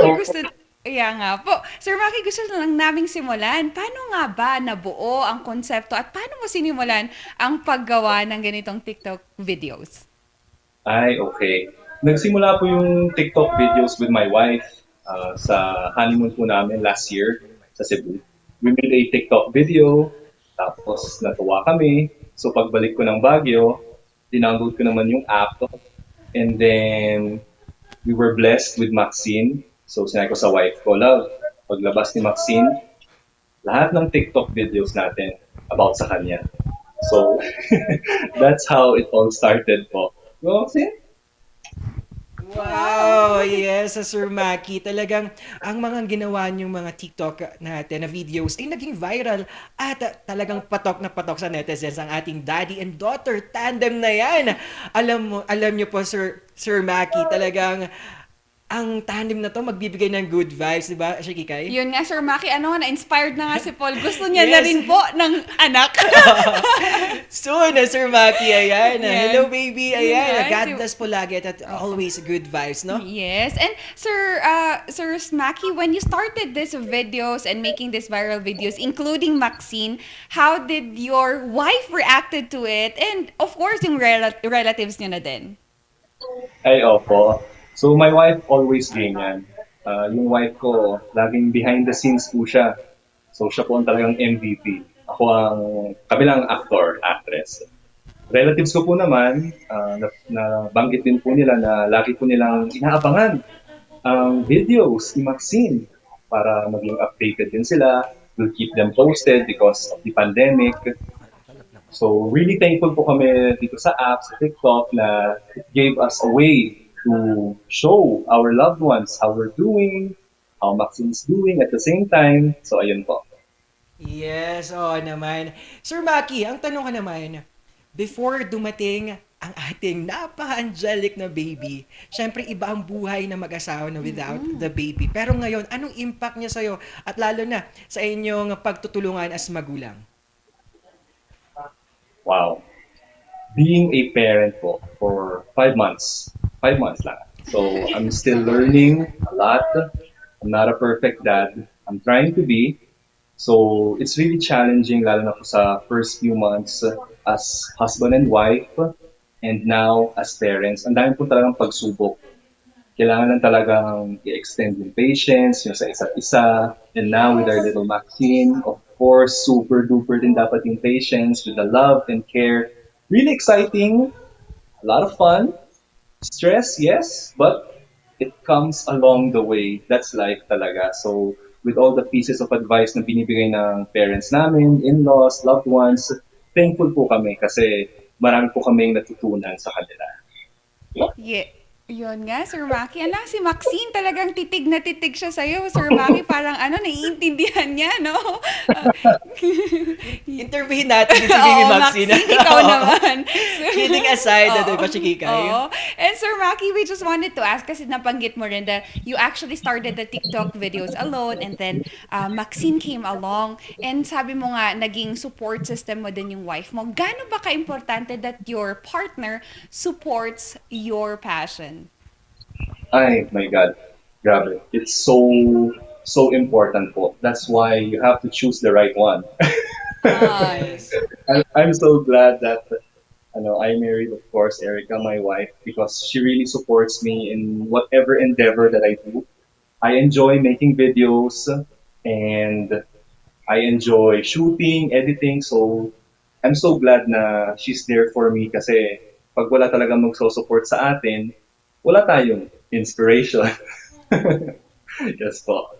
Kaya nga po. Sir Maki, gusto lang naming simulan. Paano nga ba nabuo ang konsepto at paano mo sinimulan ang paggawa ng ganitong TikTok videos? Ay, okay. Nagsimula po yung TikTok videos with my wife sa honeymoon po namin last year sa Cebu. We made a TikTok video, tapos natuwa kami. So pagbalik ko ng Baguio, dinownload ko naman yung app. And then, we were blessed with Maxine. So sinabi ko sa wife ko, love, paglabas ni Maxine, lahat ng TikTok videos natin about sa kanya. So, that's how it all started po. Wow! Yes, Sir Maki. Talagang ang mga ginawa niyong mga TikTok natin na videos ay naging viral at talagang patok na patok sa netizens ang ating daddy and daughter tandem na yan. Alam niyo po, Sir Maki, talagang ang tandem na to magbibigay ng good vibes, di ba, Shikikay? Yun nga, Sir Maki, na-inspired na nga si Paul. Gusto niya na rin po ng anak. Soon, Sir Maki, ayan. Yan. Hello, baby, ayan. Yan. God bless po lagi at always good vibes, no? Yes. And Sir Maki, when you started these videos and making these viral videos, including Maxine, how did your wife reacted to it? And of course, yung relatives niya na din. Ay, opo. So my wife always ganyan. Yung wife ko, laging behind the scenes po siya. So siya po ang talagang MVP. Ako ang kabilang actor, actress. Relatives ko po naman, nabanggit din po nila na lagi po nilang inaabangan ang videos ni Maxine para maging updated din sila. We'll keep them posted because of the pandemic. So really thankful po kami dito sa app, sa TikTok, na it gave us a way to show our loved ones how we're doing, how Maxine's doing at the same time. So, ayun po. Yes, oo naman. Sir Maki, ang tanong ka naman, before dumating ang ating napaka-angelic na baby, syempre iba ang buhay na mag-asawa na without the baby. Pero ngayon, anong impact niya sa'yo at lalo na sa inyong pagtutulungan as magulang? Wow. Being a parent po for 5 months. 5 months lang. So, I'm still learning a lot. I'm not a perfect dad. I'm trying to be. So, it's really challenging, lalo na po sa first few months as husband and wife, and now as parents. Ang dami po talagang pagsubok. Kailangan lang talagang i-extend yung patience, yung sa isa't isa. And now with our little Maxine, of course, super duper din dapat yung patience with the love and care. Really exciting. A lot of fun. Stress, yes, but it comes along the way. That's life talaga. So, with all the pieces of advice na binibigay ng parents namin, in-laws, loved ones, thankful po kami kasi marami po kaming natutunan sa kanila. Yeah. Yun nga, Sir Maki. Ala, si Maxine talagang titig na titig siya sa'yo, Sir Maki. Parang naiintindihan niya, no? Interviewin natin din si Mimi Oo, Maxine. Maxine, ikaw naman. Kidding aside, Oo. pa chikika. Oo. And Sir Maki, we just wanted to ask, kasi nabanggit mo rin that you actually started the TikTok videos alone and then Maxine came along and sabi mo nga, naging support system mo din yung wife mo. Gaano ba ka-importante that your partner supports your passion? Ay, my God. Grabe. It's so important po. That's why you have to choose the right one. Nice. I'm so glad that I married, of course, Erica, my wife, because she really supports me in whatever endeavor that I do. I enjoy making videos and I enjoy shooting, editing. So I'm so glad na she's there for me kasi pag wala talagang magso-support sa atin, wala tayong inspiration. Yes po.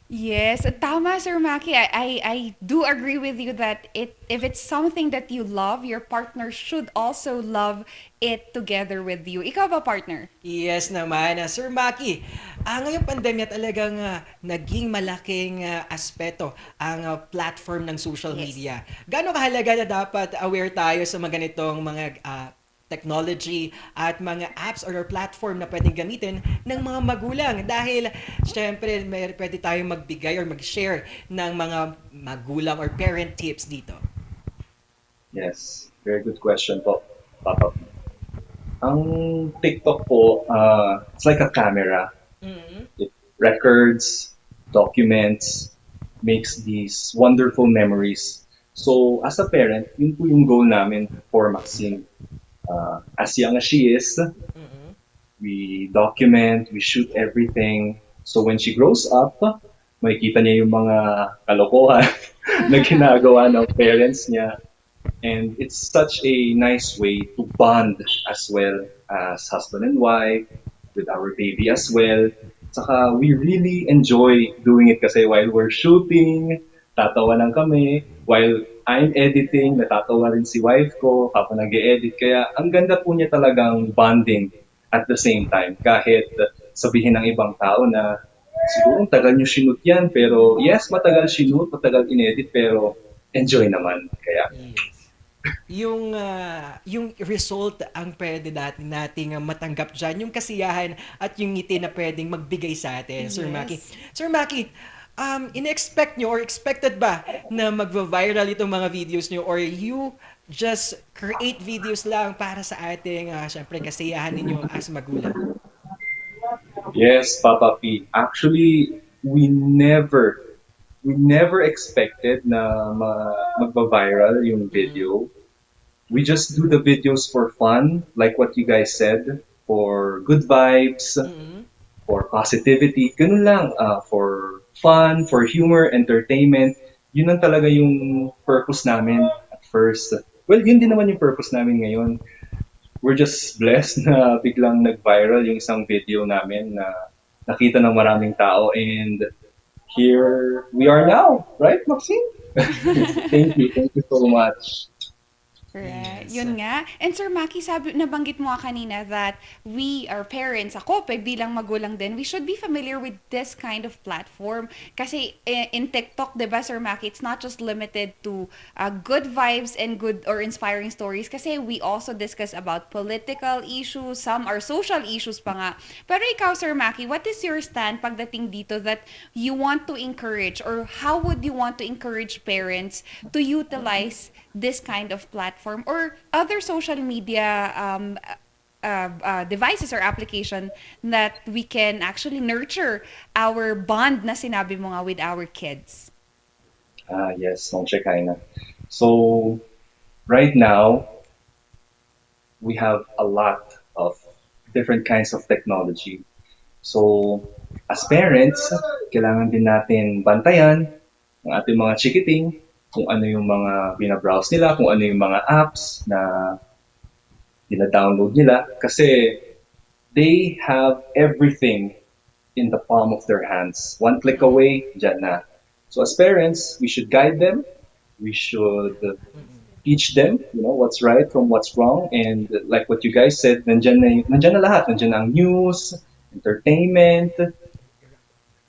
Yes, tama, Sir Maki. I do agree with you that if it's something that you love, your partner should also love it together with you. Ikaw ba, partner? Yes naman, Sir Maki. Ngayong pandemya talagang naging malaking aspeto ang platform ng social media. Gaano kahalaga na dapat aware tayo sa mga ganitong mga technology at mga apps or platform na pwedeng gamitin ng mga magulang dahil syempre pwede tayong magbigay or mag-share ng mga magulang or parent tips dito. Yes, very good question po, Papa. Ang TikTok po, it's like a camera. It records, documents, makes these wonderful memories. So, as a parent, yun po yung goal namin for Maxine. As young as she is, we document, we shoot everything. So when she grows up, makikita niya yung mga kalokohan na ginagawa ng parents niya. And it's such a nice way to bond as well as husband and wife, with our baby as well. Saka we really enjoy doing it kasi while we're shooting, tatawanan kami. While I'm editing, natatawa rin si wife ko kapag nag-edit. Kaya ang ganda po niya talagang bonding at the same time. Kahit sabihin ng ibang tao na siguro tagal niyo shoot yan, pero yes, matagal shoot, matagal inedit, pero enjoy naman. Kaya yung result ang pwede nating matanggap dyan, yung kasiyahan at yung ngiti na pwedeng magbigay sa atin, Sir Maki. Sir Maki, in-expect nyo or expected ba na mag-viral itong mga videos nyo or you just create videos lang para sa ating syempre kasiyahan ninyo as magulang? yes, Papa P. Actually, we never expected na magba-viral yung video. We just do the videos for fun, like what you guys said, for good vibes, for positivity, ganun lang, for fun, for humor, entertainment. Yun ang talaga yung purpose namin at first. Well, yun din naman yung purpose namin ngayon. We're just blessed na biglang nag-viral yung isang video namin na nakita ng maraming tao and here we are now, right, Maxine? Thank you so much. Right. Yun nga. And Sir Maki, nabanggit mo kanina that we are parents, ako, bilang magulang din, we should be familiar with this kind of platform. Kasi in TikTok, diba, Sir Maki, it's not just limited to good vibes and good or inspiring stories. Kasi we also discuss about political issues, some are social issues pa nga. Pero ikaw, Sir Maki, what is your stand pagdating dito that you want to encourage or how would you want to encourage parents to utilize this kind of platform or other social media devices or application that we can actually nurture our bond na sinabi mo nga with our kids? Yes, Ma'am Shekaina. So, right now, we have a lot of different kinds of technology. So, as parents, kailangan din natin bantayan ang ating mga chikiting, kung ano yung mga binabrowse nila, kung ano yung mga apps na dina-download nila. Kasi they have everything in the palm of their hands. One click away, dyan na. So as parents, we should guide them. We should teach them, what's right from what's wrong. And like what you guys said, nandyan na lahat. Nandyan ang news, entertainment.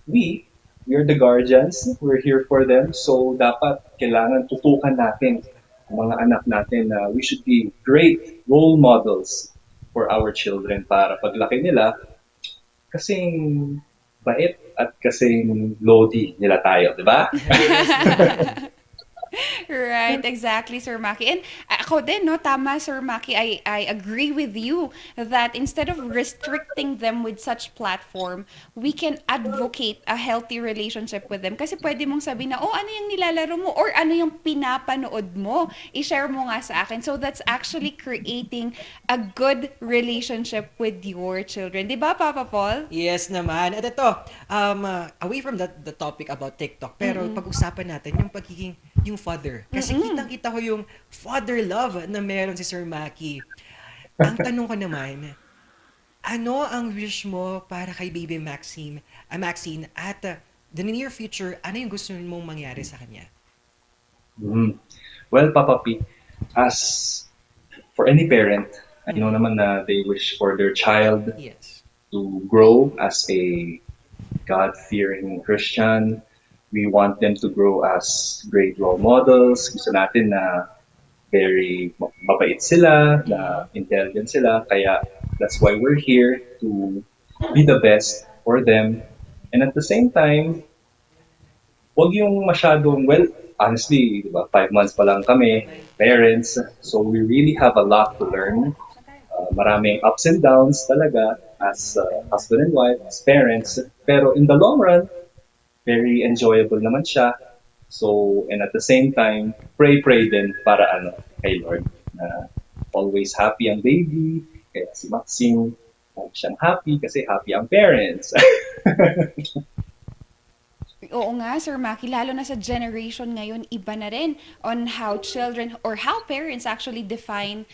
We are the guardians. We're here for them. So dapat kailangan tutukan natin ang mga anak natin na we should be great role models for our children para paglaki nila, kasing bait at kasing lodi nila tayo, di ba? Right, exactly, Sir Maki. And ako din, no, tama, Sir Maki, I agree with you that instead of restricting them with such platform, we can advocate a healthy relationship with them. Kasi pwede mong sabihin na, oh, ano yung nilalaro mo? Or ano yung pinapanood mo? I-share mo nga sa akin. So that's actually creating a good relationship with your children. Di ba, Papa Paul? Yes naman. At ito, away from the topic about TikTok, pero pag-usapan natin yung pagiging yung father. Kasi kitang-kita ko yung father love na meron si Sir Maki. Ang tanong ko naman, ano ang wish mo para kay baby Maxine at the near future, ano yung gusto mong mangyari sa kanya? Well, Papa P, as for any parent, I know naman na they wish for their child to grow as a God-fearing Christian. We want them to grow as great role models. Gusto natin na very mabait sila, na intelligent sila. Kaya that's why we're here to be the best for them. And at the same time, wag yung masyadong, well, honestly, di ba, 5 months pa lang kami, parents. So we really have a lot to learn. Maraming ups and downs talaga as husband and wife, as parents. Pero in the long run, very enjoyable naman siya. So, and at the same time, pray din para kay Lord. Always happy ang baby. Kaya si Maxine, siyang happy kasi happy ang parents. Oo nga, Sir Maki, lalo na sa generation ngayon, iba na rin on how children or how parents actually define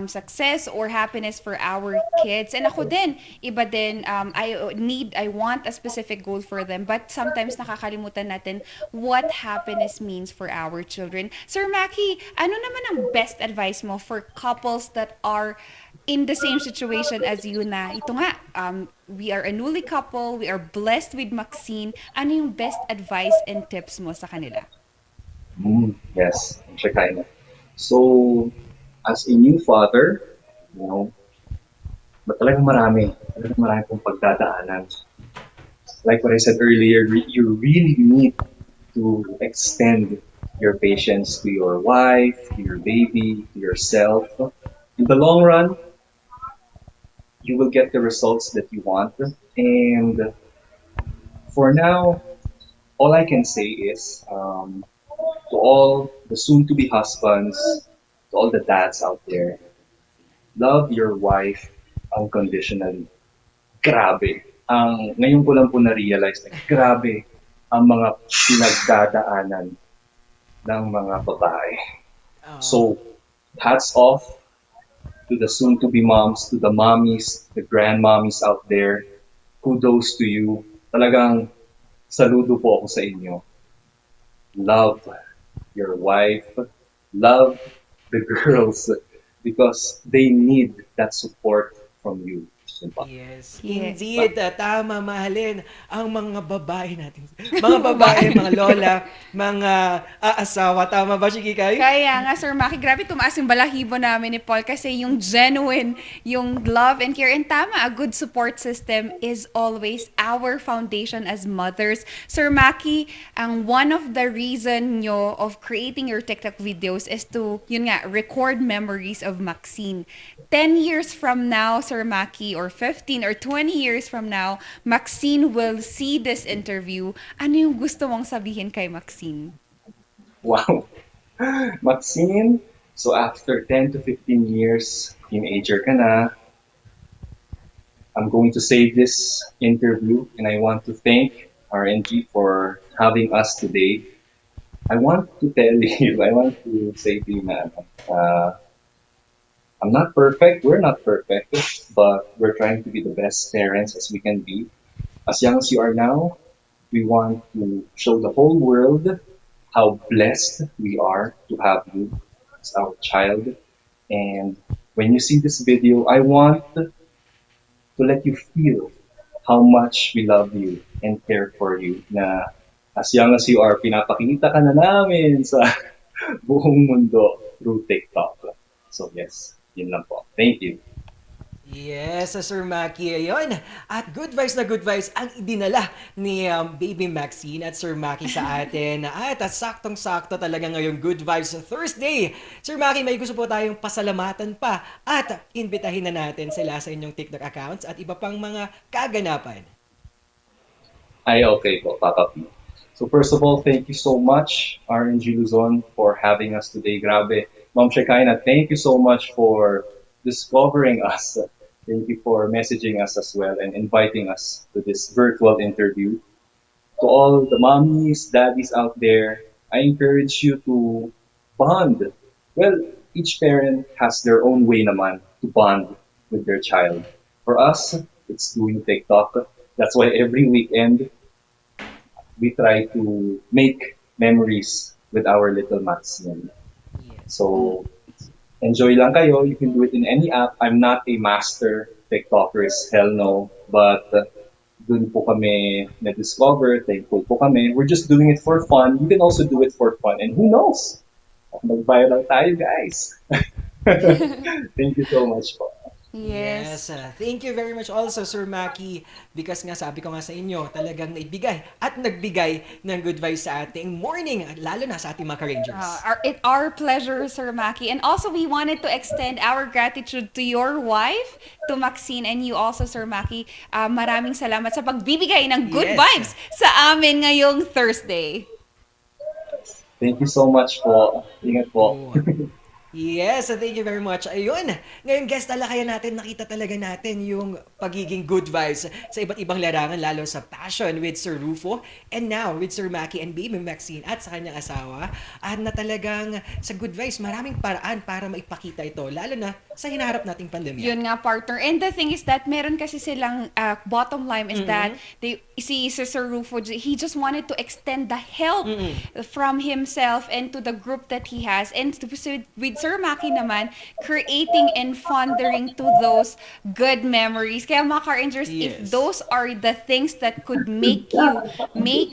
success or happiness for our kids. And ako din, iba din, I want a specific goal for them, but sometimes nakakalimutan natin what happiness means for our children. Sir Maki, ano naman ang best advice mo for couples that are in the same situation as you na ito nga, we are a newly couple, we are blessed with Maxine. Ano yung best advice and tips mo sa kanila? Yes, Shekinah. So, as a new father, talagang marami pong pagdadaanan. Like what I said earlier, you really need to extend your patience to your wife, to your baby, to yourself. In the long run, you will get the results that you want. And for now, all I can say is to all the soon-to-be husbands, to all the dads out there, love your wife unconditionally. Grabe. Ngayon ko lang po na-realize na grabe ang mga pinagdadaanan ng mga babae. So, hats off to the soon-to-be moms, to the mommies, the grandmommies out there. Kudos to you. Talagang saludo po ako sa inyo. Love your wife. Love the girls because they need that support from you. Yes, indeed. Tama, mahalin ang mga babae natin. Mga babae, mga lola, mga aasawa. Tama ba, Shikikay? Kaya nga, Sir Maki, grabe tumaas yung balahibo namin ni Paul kasi yung genuine, yung love and care. And tama, a good support system is always our foundation as mothers. Sir Maki, ang one of the reason nyo of creating your TikTok videos is to, yun nga, record memories of Maxine. 10 years from now, Sir Maki, or 15 or 20 years from now, Maxine will see this interview. Ano yung gusto mong sabihin kay Maxine? Wow. Maxine, so after 10 to 15 years, teenager ka na, I'm going to save this interview and I want to thank RNG for having us today. I want to tell you, I want to say to you, man, I'm not perfect, we're not perfect, but we're trying to be the best parents as we can be. As young as you are now, we want to show the whole world how blessed we are to have you. is our child. And when you see this video, I want to let you feel how much we love you and care for you. Na as young as you are, pinapakita ka na namin sa buong mundo through TikTok. So yes, yun lang po. Thank you. Yes, Sir Maki, ayun. At good vibes na good vibes ang idinala ni Baby Maxine at Sir Maki sa atin. At saktong-sakto talaga ngayong Good Vibes Thursday. Sir Maki, may gusto po tayong pasalamatan pa at imbitahin na natin sila sa inyong TikTok accounts at iba pang mga kaganapan. Ay, okay po, Papa P. So first of all, thank you so much, RNG Luzon, for having us today. Grabe. Ma'am Shekinah, thank you so much for discovering us. Thank you for messaging us as well and inviting us to this virtual interview. To all the mommies, daddies out there, I encourage you to bond. Well, each parent has their own way naman to bond with their child. For us, it's doing TikTok. That's why every weekend, we try to make memories with our little Maxine. So, enjoy lang kayo. You can do it in any app. I'm not a master TikTokers, hell no. But dun po kami na-discover, thankful po kami. We're just doing it for fun. You can also do it for fun. And who knows? Mag-viral tayo, guys. Thank you so much po. Yes. Thank you very much also, Sir Maki, because nga sabi ko nga sa inyo, talagang naibigay at nagbigay ng good vibes sa ating morning, lalo na sa ating mga Rangers. Our pleasure, Sir Maki. And also, we wanted to extend our gratitude to your wife, to Maxine, and you also, Sir Maki. Maraming salamat sa pagbibigay ng good vibes sa amin ngayong Thursday. Thank you so much po. Ingat po. Yes, thank you very much. Ayun, ngayong guest talakayan natin, nakita talaga natin yung pagiging good vibes sa iba't ibang larangan, lalo sa passion with Sir Rufo, and now with Sir Maki and Baby Maxine at sa kanyang asawa. At na talagang sa good vibes, maraming paraan para maipakita ito, lalo na sa hinaharap nating pandemya. Yun nga, partner. And the thing is that meron kasi silang bottom line is that si Sir Rufo, he just wanted to extend the help from himself and to the group that he has. And with Sir Maki naman, creating and fondering to those good memories. Kaya mga Car-Rangers, if those are the things that could make you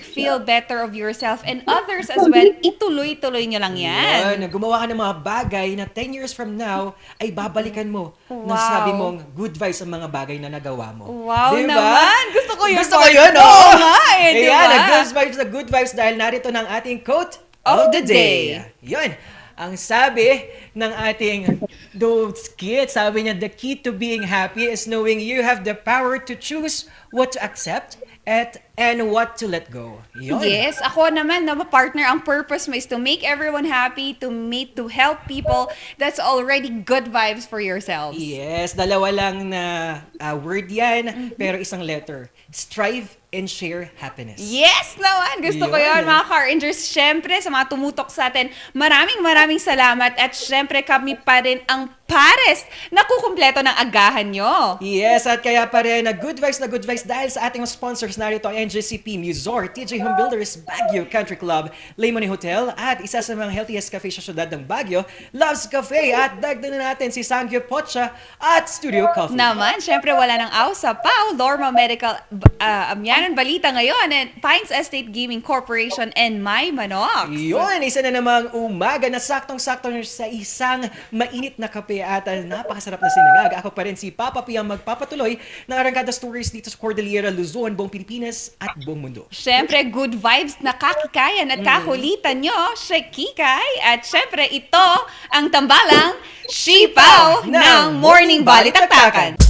feel better of yourself and others as well, ituloy-tuloy nyo lang yan. Gumawa ka ng mga bagay na 10 years from now ay babalikan mo na sabi mong good vibes ang mga bagay na nagawa mo. Wow, diba? naman! Gusto ko yun. Gusto ko yun, no? Oo nga eh, diba? Ayan, good vibes dahil narito ng ating quote of the day. Yun. Ang sabi ng ating those kids, sabi niya, the key to being happy is knowing you have the power to choose what to accept and what to let go. Yun. Yes, ako naman, partner, ang purpose mo is to make everyone happy, to help people. That's already good vibes for yourselves. Yes, dalawa lang na word yan, pero isang letter. Strive and share happiness. Yes naman! Gusto ko yun, mga Car-Rangers. Siyempre, sa mga tumutok sa atin, maraming salamat. At siyempre, kami pa rin ang pares na kukumpleto ng agahan nyo. Yes, at kaya pa rin na good vibes dahil sa ating sponsors narito, NJCP, Muzor, TJ Home Builders, Baguio Country Club, Lemony Hotel, at isa sa mga healthiest cafe sa syudad ng Baguio, Loves Cafe, at dagdagan natin si Sangyo Pocha at Studio Coffee. Naman, syempre wala nang aw sa Pau, Lorma Medical, Amyanan Balita ngayon, and Pines Estate Gaming Corporation, and My Manox. Yun, isa na namang umaga na saktong-sakto sa isang mainit na kape at napakasarap na sinangag. Ako pa rin si Papa P ang magpapatuloy ng Arangkada Stories dito sa Cordillera, Luzon, buong Pilipinas at buong mundo. Siyempre, good vibes na kakikayan at kakulitan nyo, Shekikay. At siyempre, ito ang tambalang Sipaw ng Morning Balitaktakan.